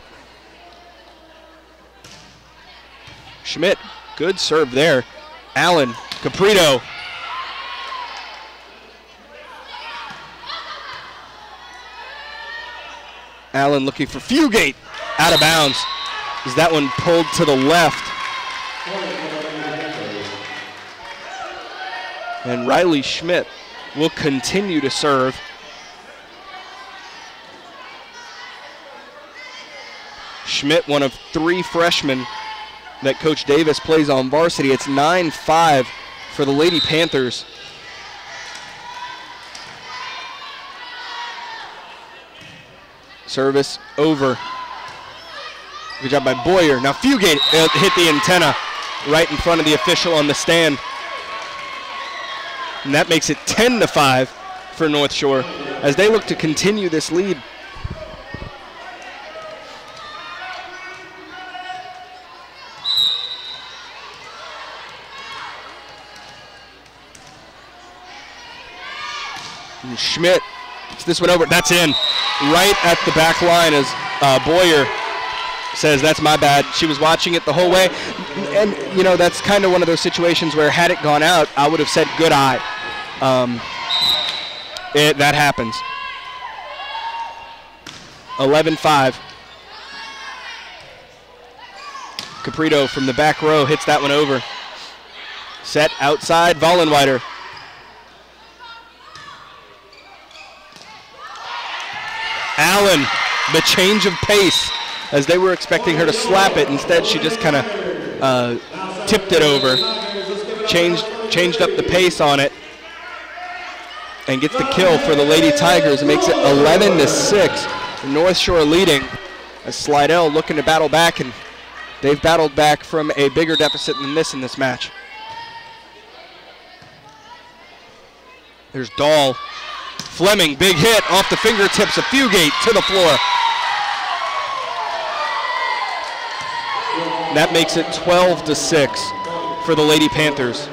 A: Schmidt, good serve there. Allen, Caprito. Allen looking for Fugate, out of bounds. Is that one pulled to the left? And Riley Schmidt will continue to serve. Schmidt, one of 3 freshmen that Coach Davis plays on varsity. It's 9-5 for the Lady Panthers. Service over. Good job by Boyer. Now Fugate hit the antenna right in front of the official on the stand. And that makes it 10-5 for North Shore as they look to continue this lead. And Schmidt gets this one over. That's in. Right at the back line as Boyer says, that's my bad. She was watching it the whole way. And, you know, that's kind of one of those situations where had it gone out, I would have said good eye. That happens. 11-5. Caprito from the back row hits that one over. Set outside, Vollenweider. Allen, the change of pace, as they were expecting her to slap it. Instead, she just kind of tipped it over, changed up the pace on it, and gets the kill for the Lady Tigers. It makes it 11-6. North Shore leading as Slidell looking to battle back, and they've battled back from a bigger deficit than this in this match. There's Dahl. Fleming, big hit off the fingertips of Fugate to the floor. That makes it 12-6 for the Lady Panthers.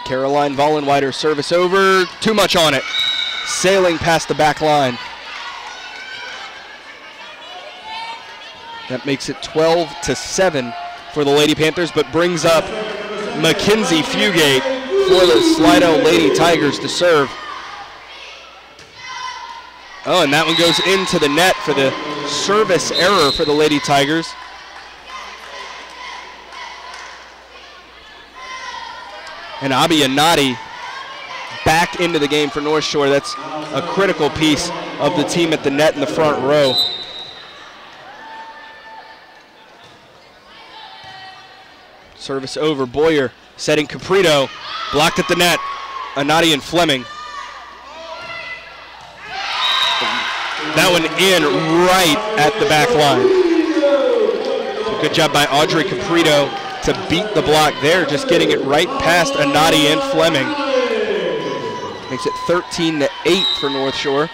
A: Caroline Vollenweider service over, too much on it. Sailing past the back line. That makes it 12-7 for the Lady Panthers, but brings up Mackenzie Fugate for the Slidell Lady Tigers to serve. Oh, and that one goes into the net for the service error for the Lady Tigers. And Abi Anati back into the game for Northshore. That's a critical piece of the team at the net in the front row. Service over, Boyer setting Caprito, blocked at the net, Anati and Fleming. That one in right at the back line. So good job by Audrey Caprito to beat the block there, just getting it right past Anati and Fleming. Makes it 13-8 for Northshore.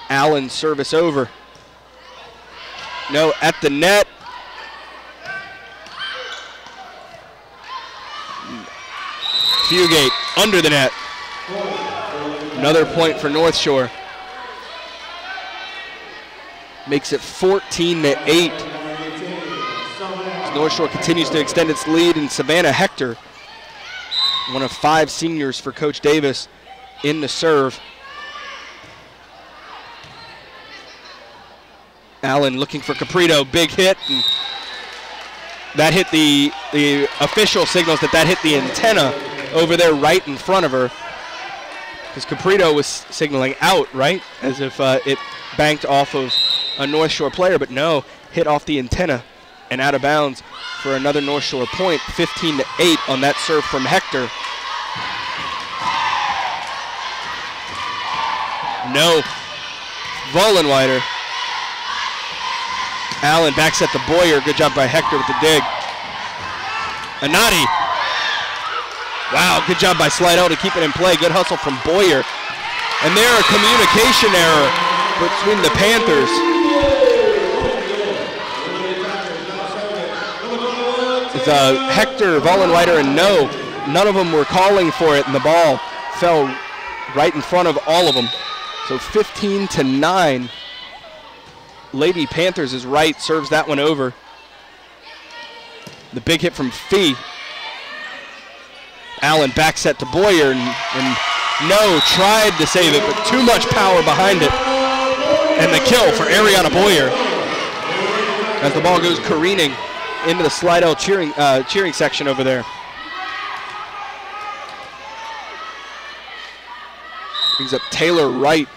A: Allen service over. No, at the net. Fugate under the net. Another point for Northshore. Makes it 14-8. As Northshore continues to extend its lead, and Savannah Hector, one of 5 seniors for Coach Davis, in the serve. Allen looking for Caprito, big hit, and that hit the official signals that hit the antenna over there right in front of her, because Caprito was signaling out, right, as if it banked off of a Northshore player, but no, hit off the antenna and out of bounds for another Northshore point. 15-8 on that serve from Hector. No, Vollenweider. Allen backs at the Boyer. Good job by Hector with the dig. Anati. Wow, good job by Slidell to keep it in play. Good hustle from Boyer. And there, a communication error between the Panthers. It's Hector, Vollenweider, and none of them were calling for it, and the ball fell right in front of all of them. So 15-9. Lady Panthers is right, serves that one over. The big hit from Fee. Allen back set to Boyer, and no, tried to save it, but too much power behind it. And the kill for Ariana Boyer as the ball goes careening into the Slidell cheering section over there. Brings up Taylor Wright.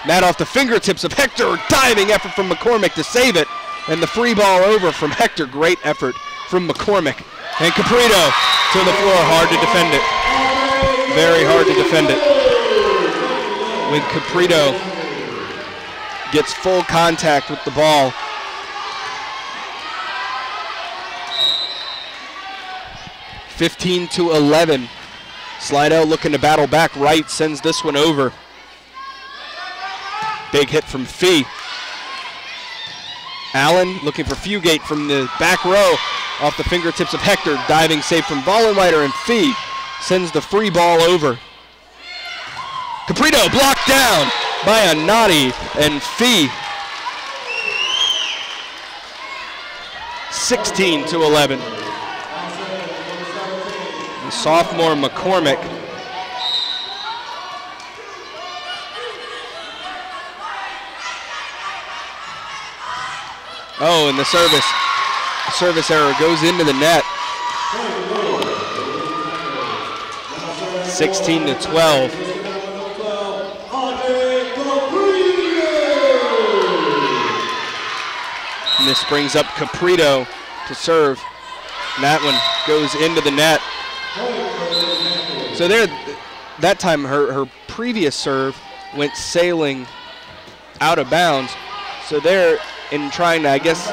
A: That off the fingertips of Hector, diving effort from McCormick to save it, and the free ball over from Hector. Great effort from McCormick. And Caprito to the floor, hard to defend it. Very hard to defend it. When Caprito gets full contact with the ball. (15-11). Slidell looking to battle back. Wright sends this one over. Big hit from Fee. Allen looking for Fugate from the back row off the fingertips of Hector. Diving save from Vollenweider, and Fee sends the free ball over. Caprito blocked down by Anati and Fee. 16-11. The sophomore McCormick and the service error goes into the net. 16-12. And this brings up Caprito to serve. And that one goes into the net. So there, that time her previous serve went sailing out of bounds. So there, in trying to, I guess,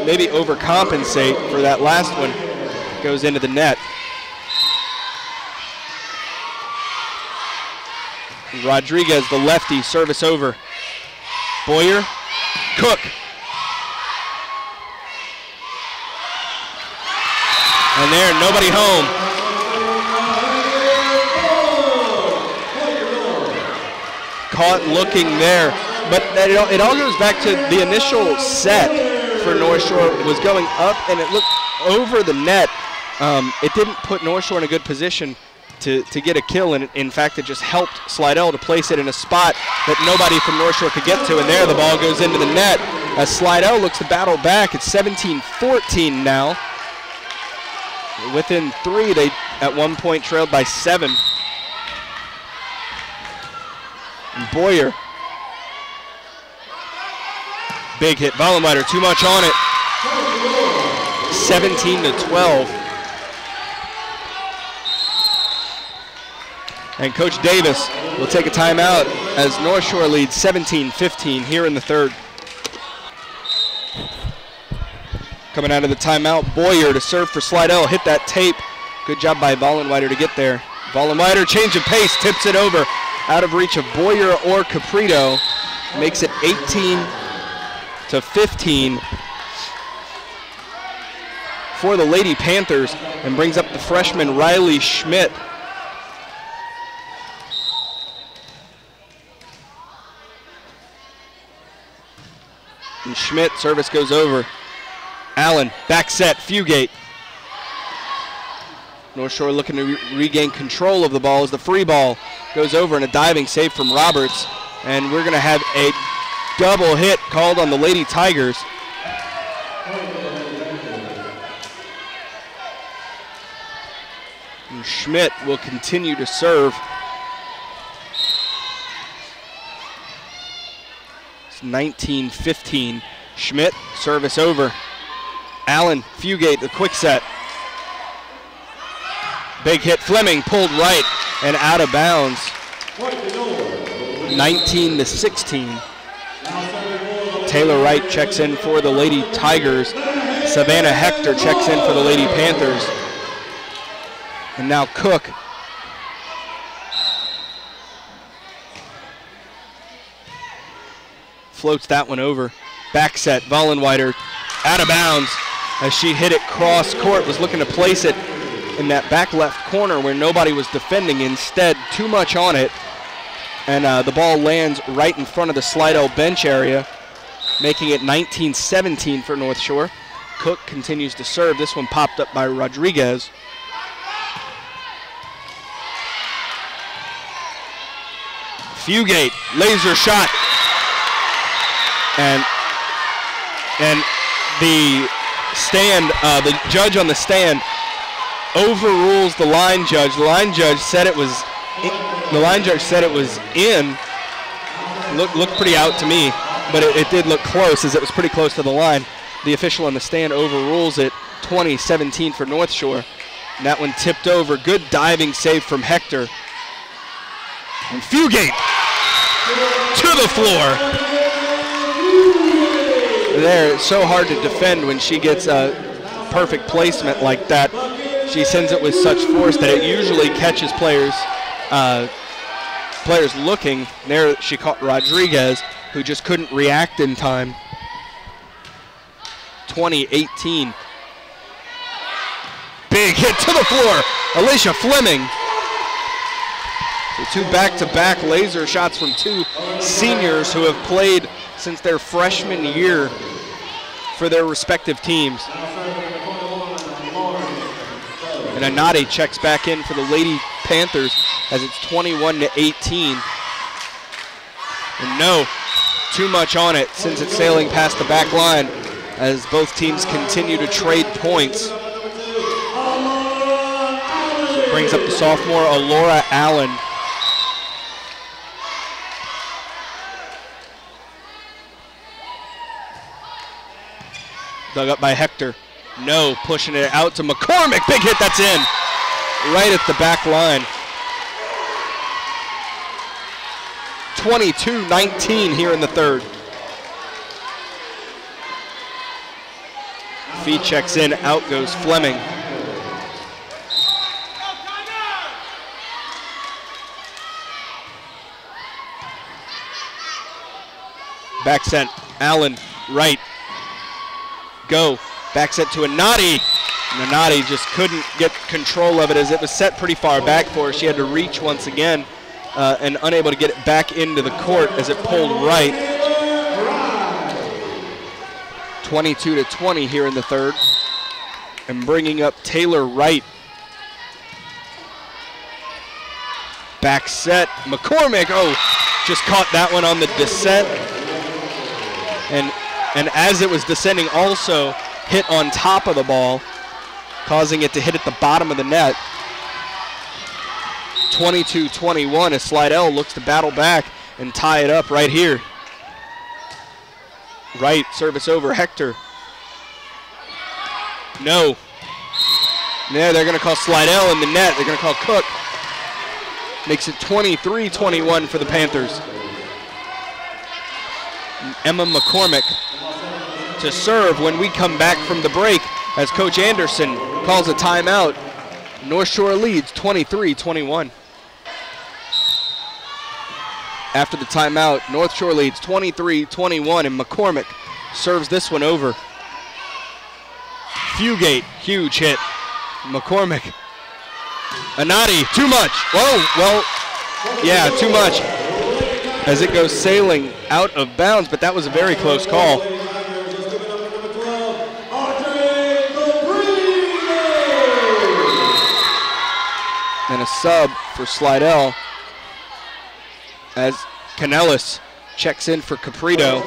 A: maybe overcompensate for that last one, goes into the net. Rodriguez, the lefty, service over. Boyer, Cook. And there, nobody home. Caught looking there. But it all goes back to the initial set for Northshore was going up and it looked over the net. It didn't put Northshore in a good position to get a kill, and in fact it just helped Slidell to place it in a spot that nobody from Northshore could get to, and there the ball goes into the net as Slidell looks to battle back. It's 17-14 now. Within 3, they at one point trailed by 7. And Boyer. Big hit. Vollenweider too much on it. 17-12. And Coach Davis will take a timeout as Northshore leads 17-15 here in the third. Coming out of the timeout, Boyer to serve for Slidell. Hit that tape. Good job by Vollenweider to get there. Vollenweider, change of pace, tips it over. Out of reach of Boyer or Caprito. Makes it 18-15 for the Lady Panthers and brings up the freshman Riley Schmidt. And Schmidt, service goes over. Allen, back set, Fugate. Northshore looking to regain control of the ball as the free ball goes over and a diving save from Roberts. And we're going to have a double hit called on the Lady Tigers. And Schmidt will continue to serve. It's 19-15. Schmidt, service over. Allen, Fugate, the quick set. Big hit, Fleming pulled right and out of bounds. 19-16. Taylor Wright checks in for the Lady Tigers. Savannah Hector checks in for the Lady Panthers. And now Cook. Floats that one over. Back set, Vollenweider out of bounds as she hit it cross court, was looking to place it in that back left corner where nobody was defending. Instead, too much on it. And the ball lands right in front of the Slidell bench area, making it 19-17 for Northshore. Cook continues to serve. This one popped up by Rodriguez. Fugate, laser shot. And the stand, the judge on the stand overrules the line judge. The line judge said it was in. Looked pretty out to me, but it did look close as it was pretty close to the line. The official on the stand overrules it. 20-17 for Northshore. And that one tipped over. Good diving save from Hector. And Fugate to the floor. There, it's so hard to defend when she gets a perfect placement like that. She sends it with such force that it usually catches players looking. There she caught Rodriguez, who just couldn't react in time. 20-18. Big hit to the floor. Alicia Fleming. So 2 back-to-back laser shots from 2 seniors who have played since their freshman year for their respective teams. And Anade checks back in for the Lady Panthers as it's 21-18. And no, too much on it since it's sailing past the back line as both teams continue to trade points. So it brings up the sophomore Alora Allen. Dug up by Hector. No, pushing it out to McCormick. Big hit, that's in. Right at the back line. 22-19 here in the third. Fee checks in, out goes Fleming. Back set, Allen, right. Go. Back set to Anati. And Anati just couldn't get control of it as it was set pretty far back for her. She had to reach once again and unable to get it back into the court as it pulled right. 22-20 here in the third. And bringing up Taylor Wright. Back set, McCormick, just caught that one on the descent. And as it was descending also hit on top of the ball, causing it to hit at the bottom of the net. 22-21 as Slidell looks to battle back and tie it up right here. Right, service over, Hector. No. Yeah, they're going to call Slidell in the net. They're going to call Cook. Makes it 23-21 for the Panthers. Emma McCormick to serve when we come back from the break as Coach Anderson calls a timeout. North Shore leads 23-21. After the timeout, North Shore leads 23-21, and McCormick serves this one over. Fugate, huge hit. McCormick. Anati, too much. Whoa, well, yeah, too much. As it goes sailing out of bounds, but that was a very close call. And a sub for Slidell as Canellis checks in for Caprito.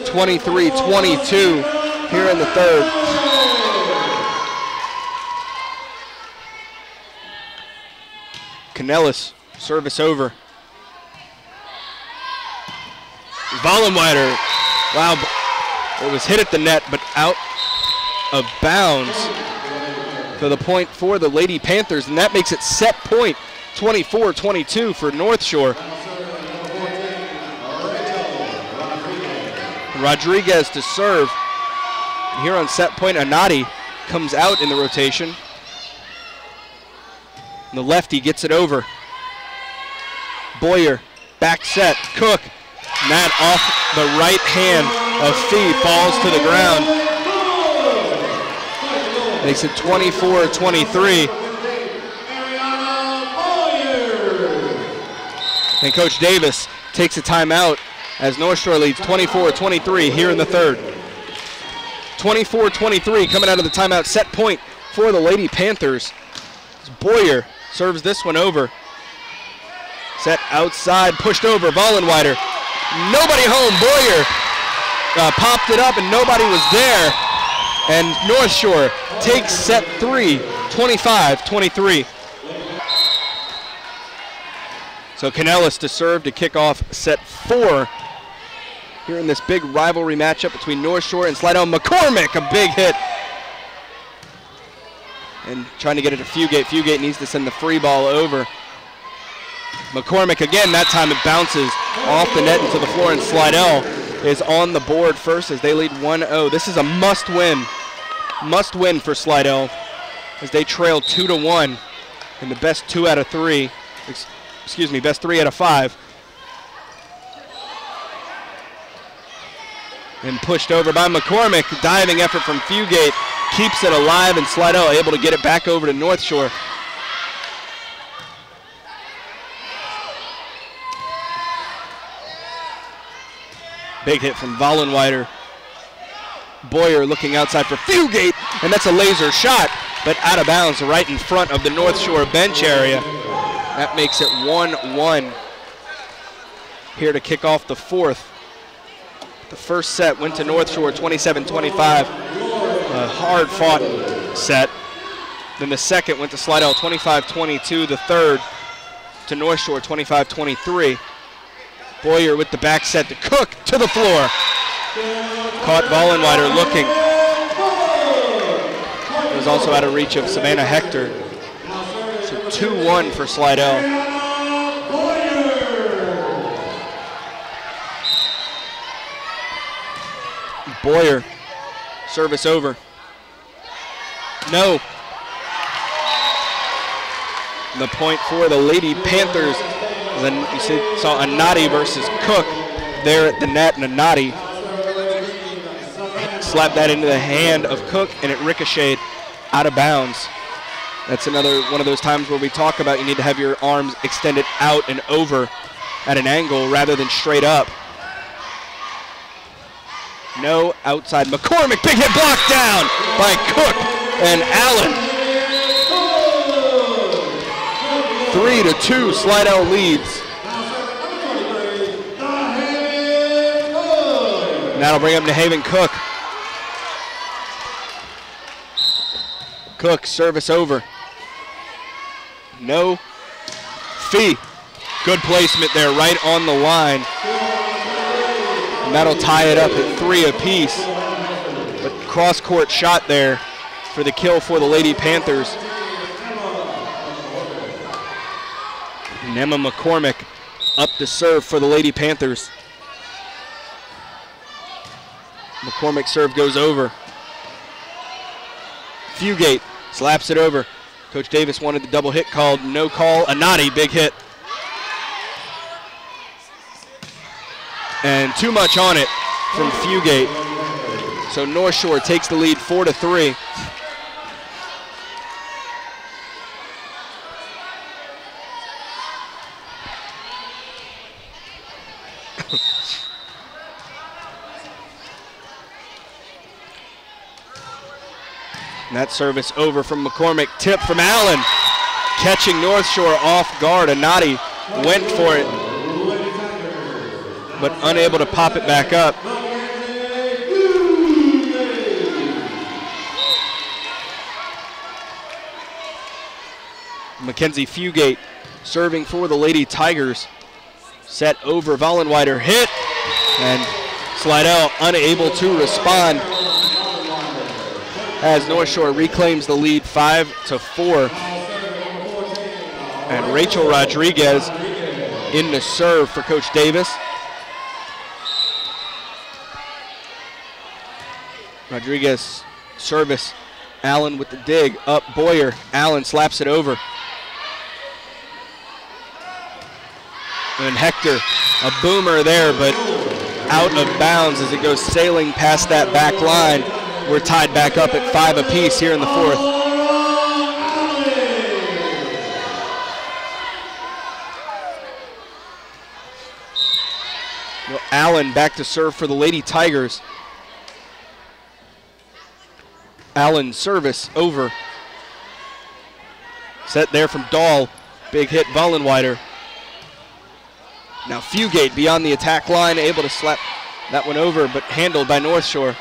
A: 23-22 here in the third. Canellis, service over. Vollenweider, wow, it was hit at the net, but out of bounds for the point for the Lady Panthers, and that makes it set point, 24-22 for North Shore. Rodriguez to serve. And here on set point, Anati comes out in the rotation. And the lefty gets it over. Boyer, back set, Cook. And that off the right hand of Fee falls to the ground. Makes it 24-23. And Coach Davis takes a timeout as North Shore leads 24-23 here in the third. 24-23 coming out of the timeout. Set point for the Lady Panthers. Boyer serves this one over. Set outside, pushed over, Vollenweider. Nobody home, Boyer popped it up and nobody was there. And North Shore takes set three, 25-23. So Canellis to serve to kick off set four here in this big rivalry matchup between North Shore and Slidell. McCormick, a big hit. And trying to get it to Fugate. Fugate needs to send the free ball over. McCormick again, that time it bounces off the net into the floor, and Slidell is on the board first as they lead 1-0. This is a must-win for Slidell as they trail 2-1 in the best 2 out of 3. Excuse me, best 3 out of 5. And pushed over by McCormick. Diving effort from Fugate keeps it alive, and Slidell able to get it back over to North Shore. Big hit from Vollenweider. Boyer looking outside for Fugate, and that's a laser shot, but out of bounds right in front of the North Shore bench area. That makes it 1-1 here to kick off the fourth. The first set went to North Shore 27-25, a hard-fought set. Then the second went to Slidell 25-22, the third to North Shore 25-23. Boyer with the back set to Cook to the floor. Caught Vollenweider looking. It was also out of reach of Savannah Hector. So 2-1 for Slidell. Boyer, service over. No. The point for the Lady Panthers Then you saw a Nadi versus Cook there at the net, and a Nadi slapped that into the hand of Cook, and it ricocheted out of bounds. That's another one of those times where we talk about you need to have your arms extended out and over at an angle rather than straight up. No outside. McCormick, big hit blocked down by Cook and Allen. 3-2, Slidell leads. And that'll bring up New Haven Cook. Cook, service over. No. Fee. Good placement there, right on the line. And that'll tie it up at 3 apiece. But cross-court shot there for the kill for the Lady Panthers. And Emma McCormick up to serve for the Lady Panthers. McCormick's serve goes over. Fugate slaps it over. Coach Davis wanted the double hit called, no call. Anati, big hit. And too much on it from Fugate. So North Shore takes the lead 4-3. And that service over from McCormick. Tip from Allen. Catching North Shore off guard. Anati went for it, but unable to pop it back up. Mackenzie Fugate serving for the Lady Tigers. Set over Vollenweider, hit, and Slidell unable to respond as North Shore reclaims the lead 5-4. And Rachel Rodriguez in the serve for Coach Davis. Rodriguez service. Allen with the dig. Up Boyer. Allen slaps it over. And Hector, a boomer there, but out of bounds as it goes sailing past that back line. We're tied back up at 5 apiece here in the fourth. Allen back to serve for the Lady Tigers. Allen service over. Set there from Dahl. Big hit Vollenweider. Now Fugate beyond the attack line, able to slap that one over, but handled by North Shore.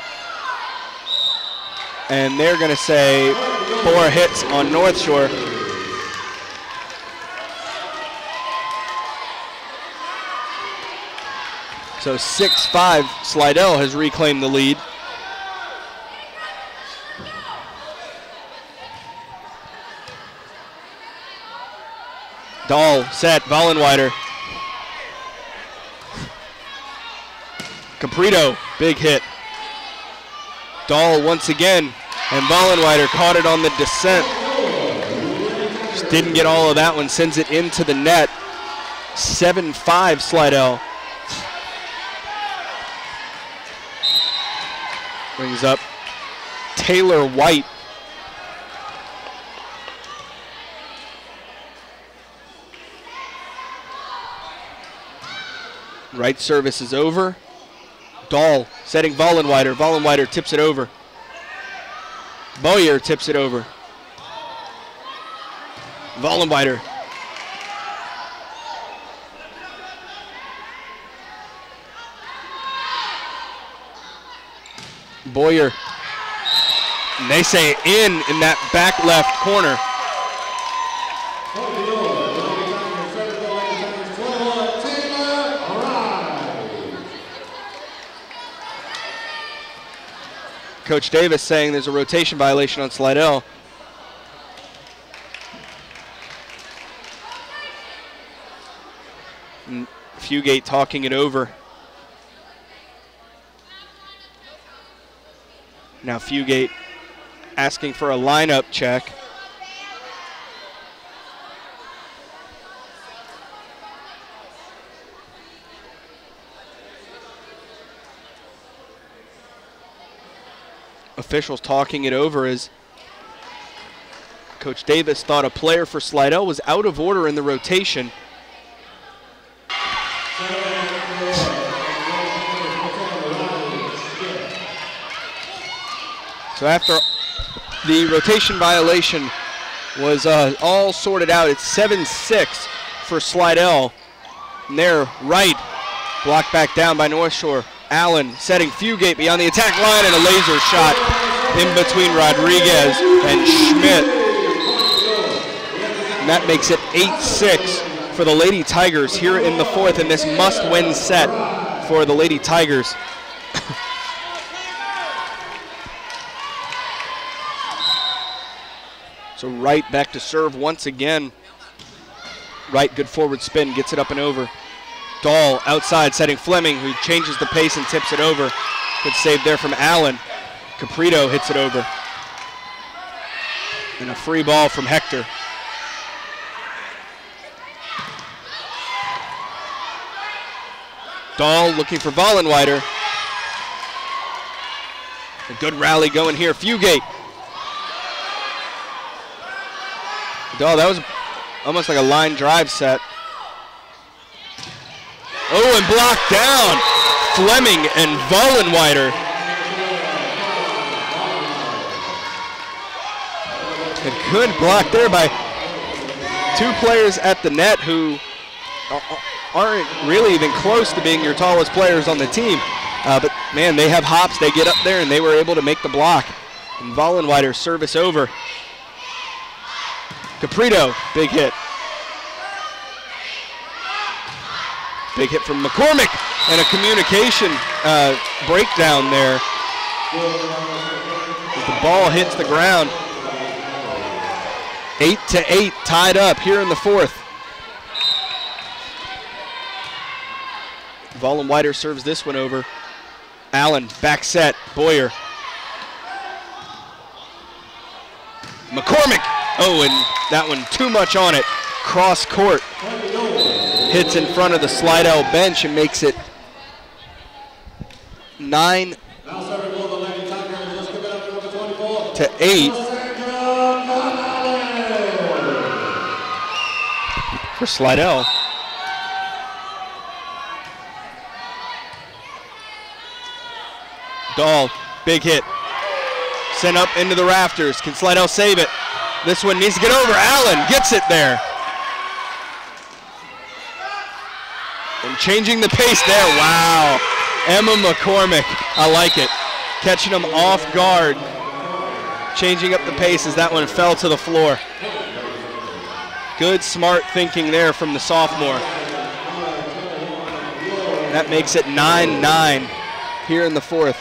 A: And they're going to say 4 hits on North Shore. So 6-5, Slidell has reclaimed the lead. Dahl set, Vollenweider. Caprito, big hit. Dahl once again, and Vollenweider caught it on the descent. Just didn't get all of that one, sends it into the net. 7-5 Slidell. Brings up Taylor White. Right service is over. Dahl setting Vollenweider. Vollenweider tips it over. Boyer tips it over. Vollenweider. Boyer. And they say in that back left corner. Coach Davis saying there's a rotation violation on Slidell. And Fugate talking it over. Now Fugate asking for a lineup check. Officials talking it over as Coach Davis thought a player for Slidell was out of order in the rotation. So after the rotation violation was all sorted out, it's 7-6 for Slidell. And they're right, blocked back down by Northshore. Allen setting Fugate beyond the attack line, and a laser shot in between Rodriguez and Schmidt. And that makes it 8-6 for the Lady Tigers here in the fourth in this must-win set for the Lady Tigers. So Wright back to serve once again. Wright, good forward spin, gets it up and over. Dahl outside setting Fleming, who changes the pace and tips it over. Good save there from Allen. Caprito hits it over. And a free ball from Hector. Dahl looking for Vollenweider. A good rally going here. Fugate. Dahl, that was almost like a line drive set. Oh, and blocked down. Fleming and Vollenweider. A good block there by two players at the net who aren't really even close to being your tallest players on the team. But man, they have hops. They get up there and they were able to make the block. And Vollenweider service over. Caprito, big hit. Big hit from McCormick, and a communication breakdown there. As the ball hits the ground. 8-8, tied up here in the fourth. Vollenweider serves this one over. Allen, back set, Boyer. McCormick, oh, and that one too much on it. Cross court. Hits in front of the Slidell bench and makes it 9-8 for Slidell. Dahl, big hit. Sent up into the rafters. Can Slidell save it? This one needs to get over. Allen gets it there. And changing the pace there. Wow. Emma McCormick. I like it. Catching him off guard. Changing up the pace as that one fell to the floor. Good, smart thinking there from the sophomore. That makes it 9-9 here in the fourth.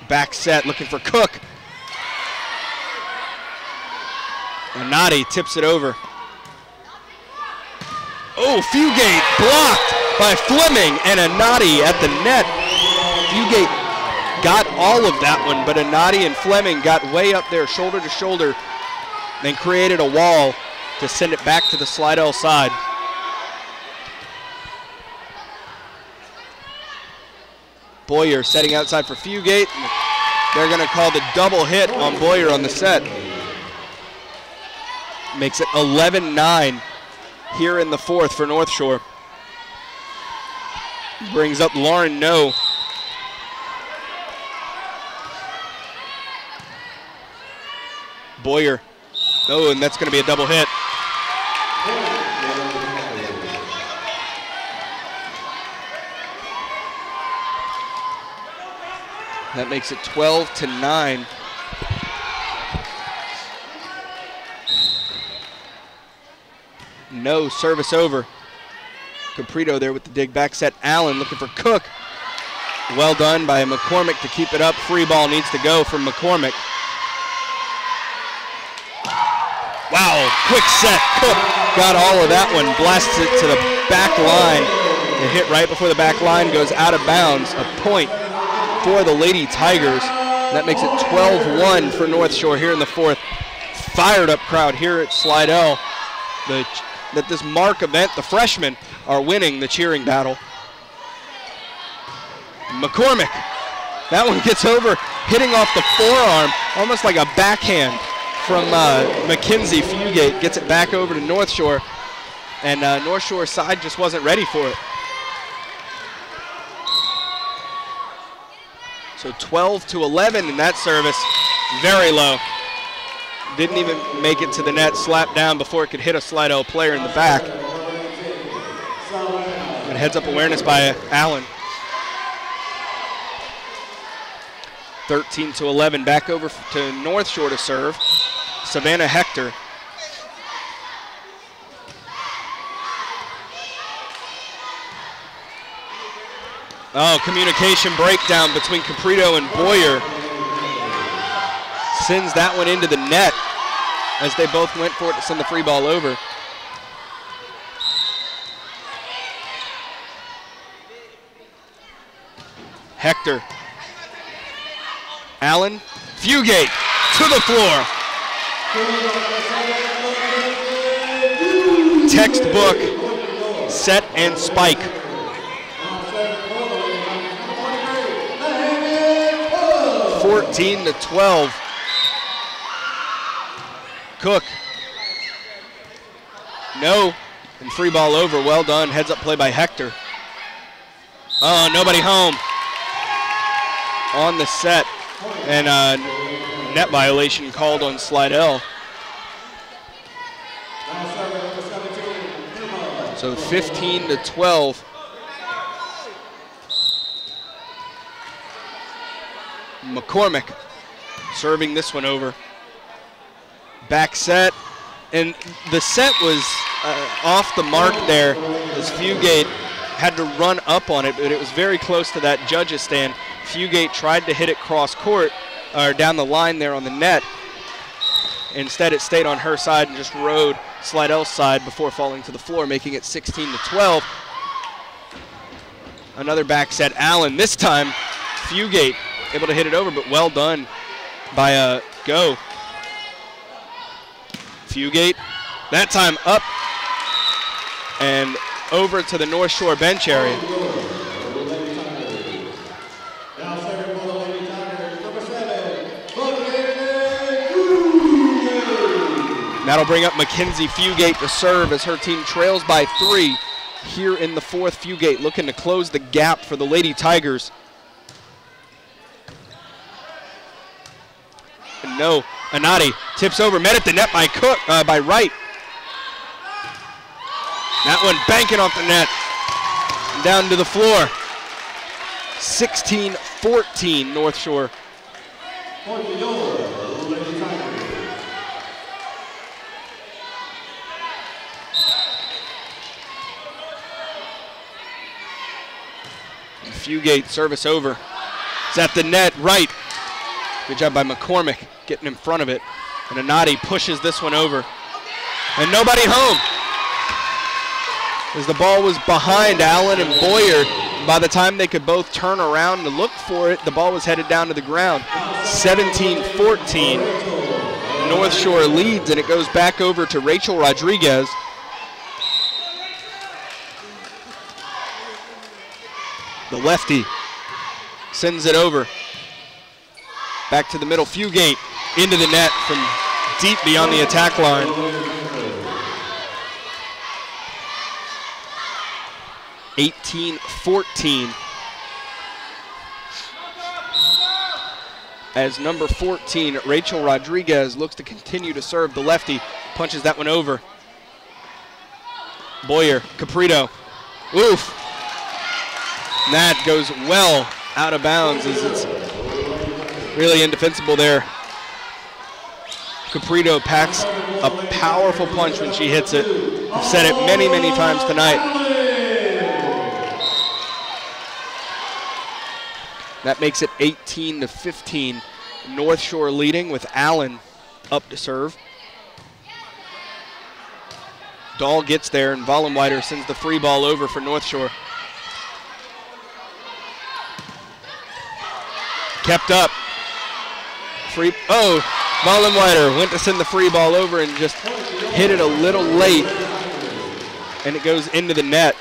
A: Back set, looking for Cook. Anati tips it over. Oh, Fugate blocked by Fleming, and Anati at the net. Fugate got all of that one, but Anati and Fleming got way up there, shoulder to shoulder, then created a wall to send it back to the Slidell side. Boyer setting outside for Fugate. They're going to call the double hit on Boyer on the set. Makes it 11-9 here in the fourth for Northshore. Brings up Lauren No. Boyer. Oh, and that's going to be a double hit. That makes it 12-9. No, service over. Caprito there with the dig back set. Allen looking for Cook. Well done by McCormick to keep it up. Free ball needs to go from McCormick. Wow, quick set. Cook got all of that one. Blasts it to the back line. It hit right before the back line, goes out of bounds. A point for the Lady Tigers. That makes it 12-1 for Northshore here in the fourth. Fired up crowd here at Slidell. The that this Mark event, the freshmen, are winning the cheering battle. McCormick, that one gets over, hitting off the forearm, almost like a backhand from Mackenzie Fugate. Gets it back over to Northshore, and Northshore side just wasn't ready for it. So 12-11 in that service, very low. Didn't even make it to the net, slapped down before it could hit a Slidell player in the back. And heads up awareness by Allen. 13-11, back over to North Shore to serve. Savannah Hector. Oh, communication breakdown between Caprito and Boyer. Sends that one into the net as they both went for it to send the free ball over. Hector. Allen. Fugate to the floor. Textbook set and spike. 14-12. Cook. No. And free ball over. Well done. Heads up play by Hector. Oh, nobody home on the set. And net violation called on Slidell. So 15-12. McCormick serving this one over. Back set, and the set was off the mark there as Fugate had to run up on it, but it was very close to that judge's stand. Fugate tried to hit it cross court, or down the line there on the net. Instead, it stayed on her side and just rode Slidell's side before falling to the floor, making it 16-12. Another back set. Allen, this time, Fugate able to hit it over, but well done by Go. Fugate, that time up and over to the North Shore bench area. That'll bring up Mackenzie Fugate to serve as her team trails by 3 here in the fourth. Fugate looking to close the gap for the Lady Tigers. And no, Anati tips over, met at the net by Cook, by Wright. That one banking off the net, down to the floor. 16-14 North Shore. Fugate service over. It's at the net, Wright. Good job by McCormick getting in front of it. And Anati pushes this one over. And nobody home. As the ball was behind Allen and Boyer, by the time they could both turn around to look for it, the ball was headed down to the ground. 17-14. North Shore leads, and it goes back over to Rachel Rodriguez. The lefty sends it over. Back to the middle, Fugate into the net from deep beyond the attack line. (18-14). As number 14, Rachel Rodriguez looks to continue to serve. The lefty punches that one over. Boyer, Caprito, oof. And that goes well out of bounds as it's really indefensible there. Caprito packs a powerful punch when she hits it. I've said it many, many times tonight. That makes it 18-15. North Shore leading with Allen up to serve. Dahl gets there and Vollenweider sends the free ball over for North Shore. Kept up. Vollenweider went to send the free ball over and just hit it a little late. and it goes into the net.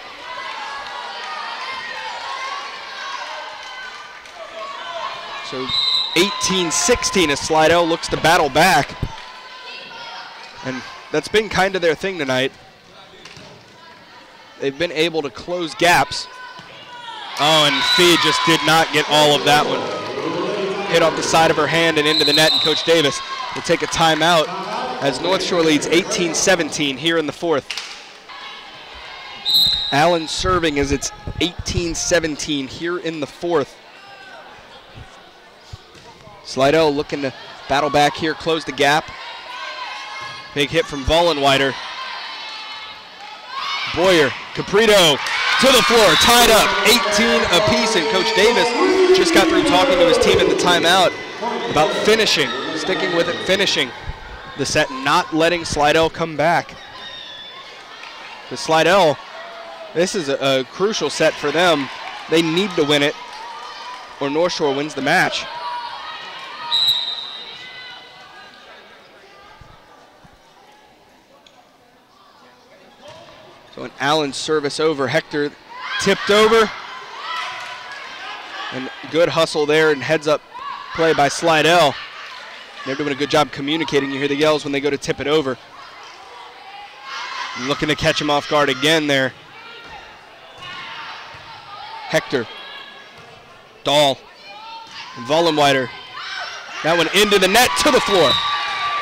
A: So 18-16 as Slidell looks to battle back. And that's been kind of their thing tonight. They've been able to close gaps. Oh, and Fee just did not get all of that one. Hit off the side of her hand and into the net, and Coach Davis will take a timeout as North Shore leads 18-17 here in the fourth. Allen serving as it's 18-17 here in the fourth. Slidell looking to battle back here, close the gap. Big hit from Vollenweider. Boyer, Caprito to the floor, tied up, 18 apiece, and Coach Davis just got through talking to his team in the timeout about finishing, sticking with it, finishing the set, not letting Slidell come back. The Slidell, this is a crucial set for them. They need to win it, or North Shore wins the match. So an Allen service over. Hector tipped over. And good hustle there and heads up play by Slidell. They're doing a good job communicating. You hear the yells when they go to tip it over. Looking to catch him off guard again there. Hector. Dahl. And Vollenweider. That one into the net, to the floor.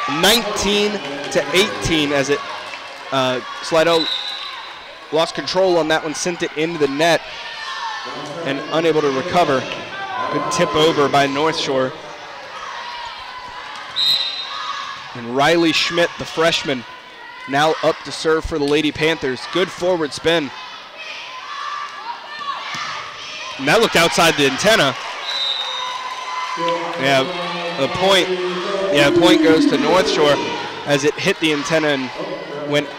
A: 19-18 as it Slidell lost control on that one, sent it into the net, and unable to recover. Good tip over by North Shore. And Riley Schmidt, the freshman, now up to serve for the Lady Panthers. Good forward spin. And that looked outside the antenna. Yeah, the point. Yeah, point goes to North Shore as it hit the antenna and went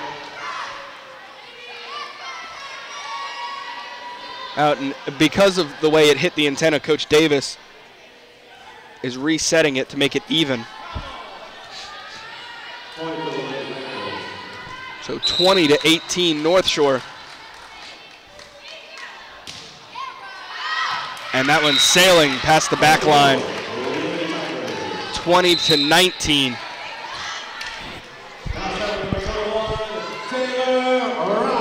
A: out. And because of the way it hit the antenna, Coach Davis is resetting it to make it even. So 20-18 North Shore. And that one's sailing past the back line. 20-19.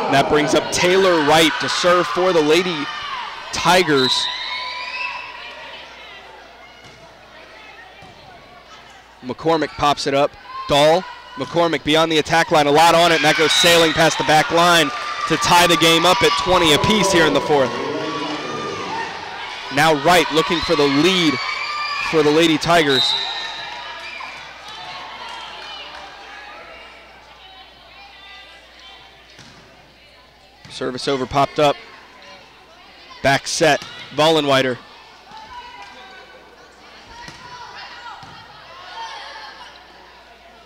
A: And that brings up Taylor Wright to serve for the Lady Tigers. McCormick pops it up. Dahl, McCormick beyond the attack line, a lot on it, and that goes sailing past the back line to tie the game up at 20 apiece here in the fourth. Now Wright looking for the lead for the Lady Tigers. Service over popped up. Back set, Vollenweider.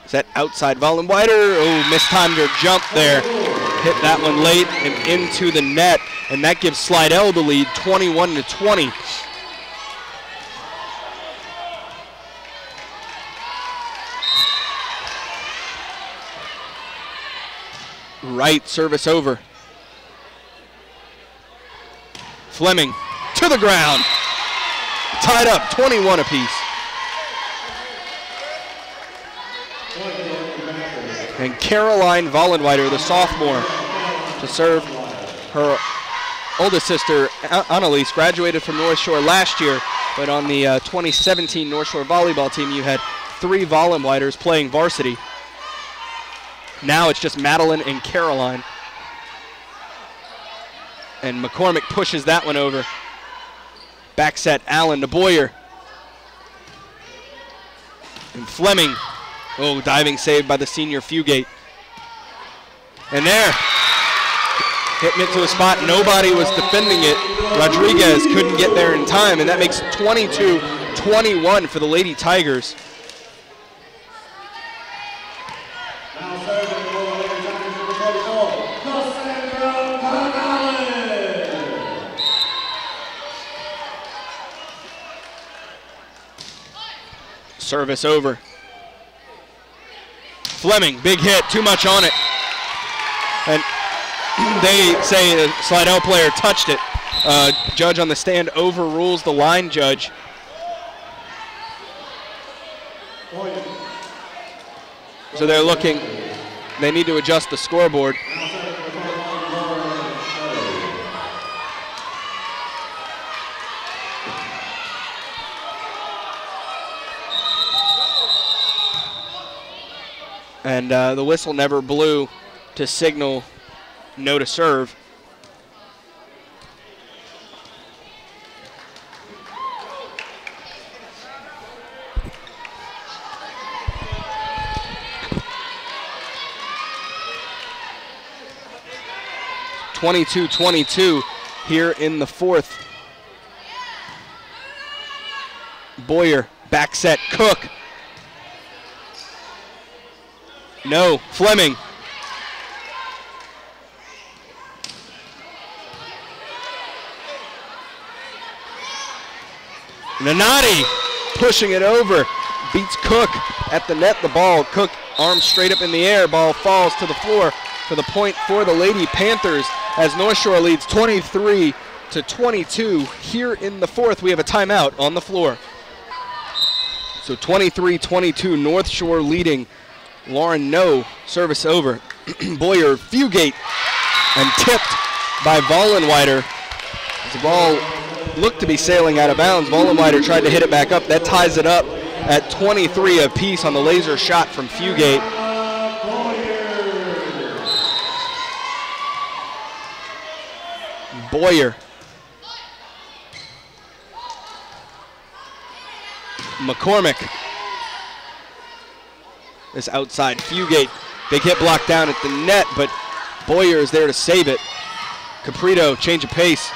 A: Set outside Vollenweider. Oh, mistimed her jump there. Hit that one late and into the net, and that gives Slidell the lead, 21-20. Right service over. Fleming to the ground. Tied up, 21 apiece. And Caroline Vollenweider, the sophomore, to serve. Her oldest sister, Annalise, graduated from North Shore last year, but on the 2017 North Shore volleyball team, you had 3 Vollenweiders playing varsity. Now it's just Madeline and Caroline. And McCormick pushes that one over. Back set, Allen to Boyer. And Fleming. Oh, diving save by the senior Fugate. And there, hitting it to a spot. Nobody was defending it. Rodriguez couldn't get there in time, and that makes 22-21 for the Lady Tigers. Service over. Fleming, big hit, too much on it. And They say a Slidell player touched it. Judge on the stand overrules the line judge. So they're looking, they need to adjust the scoreboard. And the whistle never blew to signal no to serve. (22-22) here in the fourth. Boyer, back set, Cook. No, Fleming. Nanati pushing it over, beats Cook at the net. The ball, Cook arms straight up in the air. Ball falls to the floor for the point for the Lady Panthers as North Shore leads 23-22 here in the fourth. We have a timeout on the floor. So 23-22, North Shore leading. Lauren No, service over. Boyer, Fugate, and tipped by Vollenweider. The ball looked to be sailing out of bounds. Vollenweider tried to hit it back up. That ties it up at 23 apiece on the laser shot from Fugate. Boyer. McCormick. This outside Fugate. Big hit blocked down at the net, but Boyer is there to save it. Caprito, change of pace.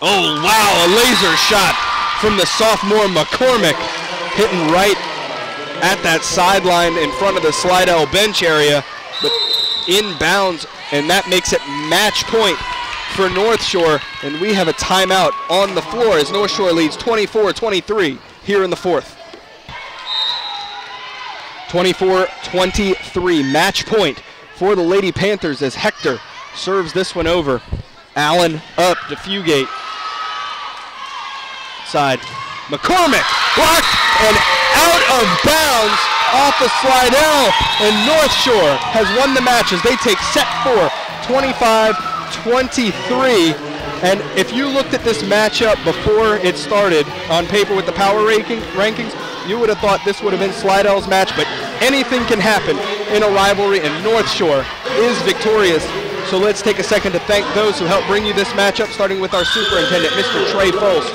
A: Oh, wow, a laser shot from the sophomore McCormick, hitting right at that sideline in front of the Slidell bench area, but inbounds, and that makes it match point for North Shore, and we have a timeout on the floor as North Shore leads 24-23 here in the fourth. 24-23, match point for the Lady Panthers as Hector serves this one over. Allen up to Fugate. Side. McCormick blocked and out of bounds off the Slidell, and North Shore has won the match as they take set 4, 25-23. And if you looked at this matchup before it started on paper with the power rankings, you would have thought this would have been Slidell's match, but anything can happen in a rivalry, and North Shore is victorious. So let's take a second to thank those who helped bring you this matchup, starting with our superintendent, Mr. Trey Folse,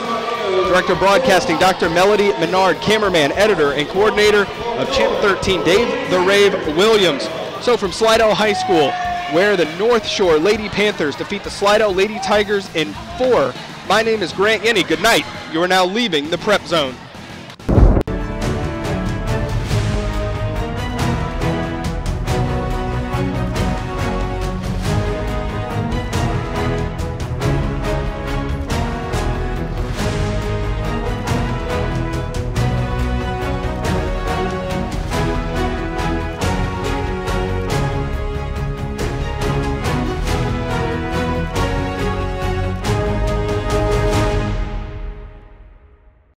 A: Director of Broadcasting, Dr. Melody Menard, cameraman, editor, and coordinator of Channel 13, Dave the Rave Williams. So from Slidell High School, where the North Shore Lady Panthers defeat the Slidell Lady Tigers in 4, my name is Grant Yenny. Good night. You are now leaving the Prep Zone.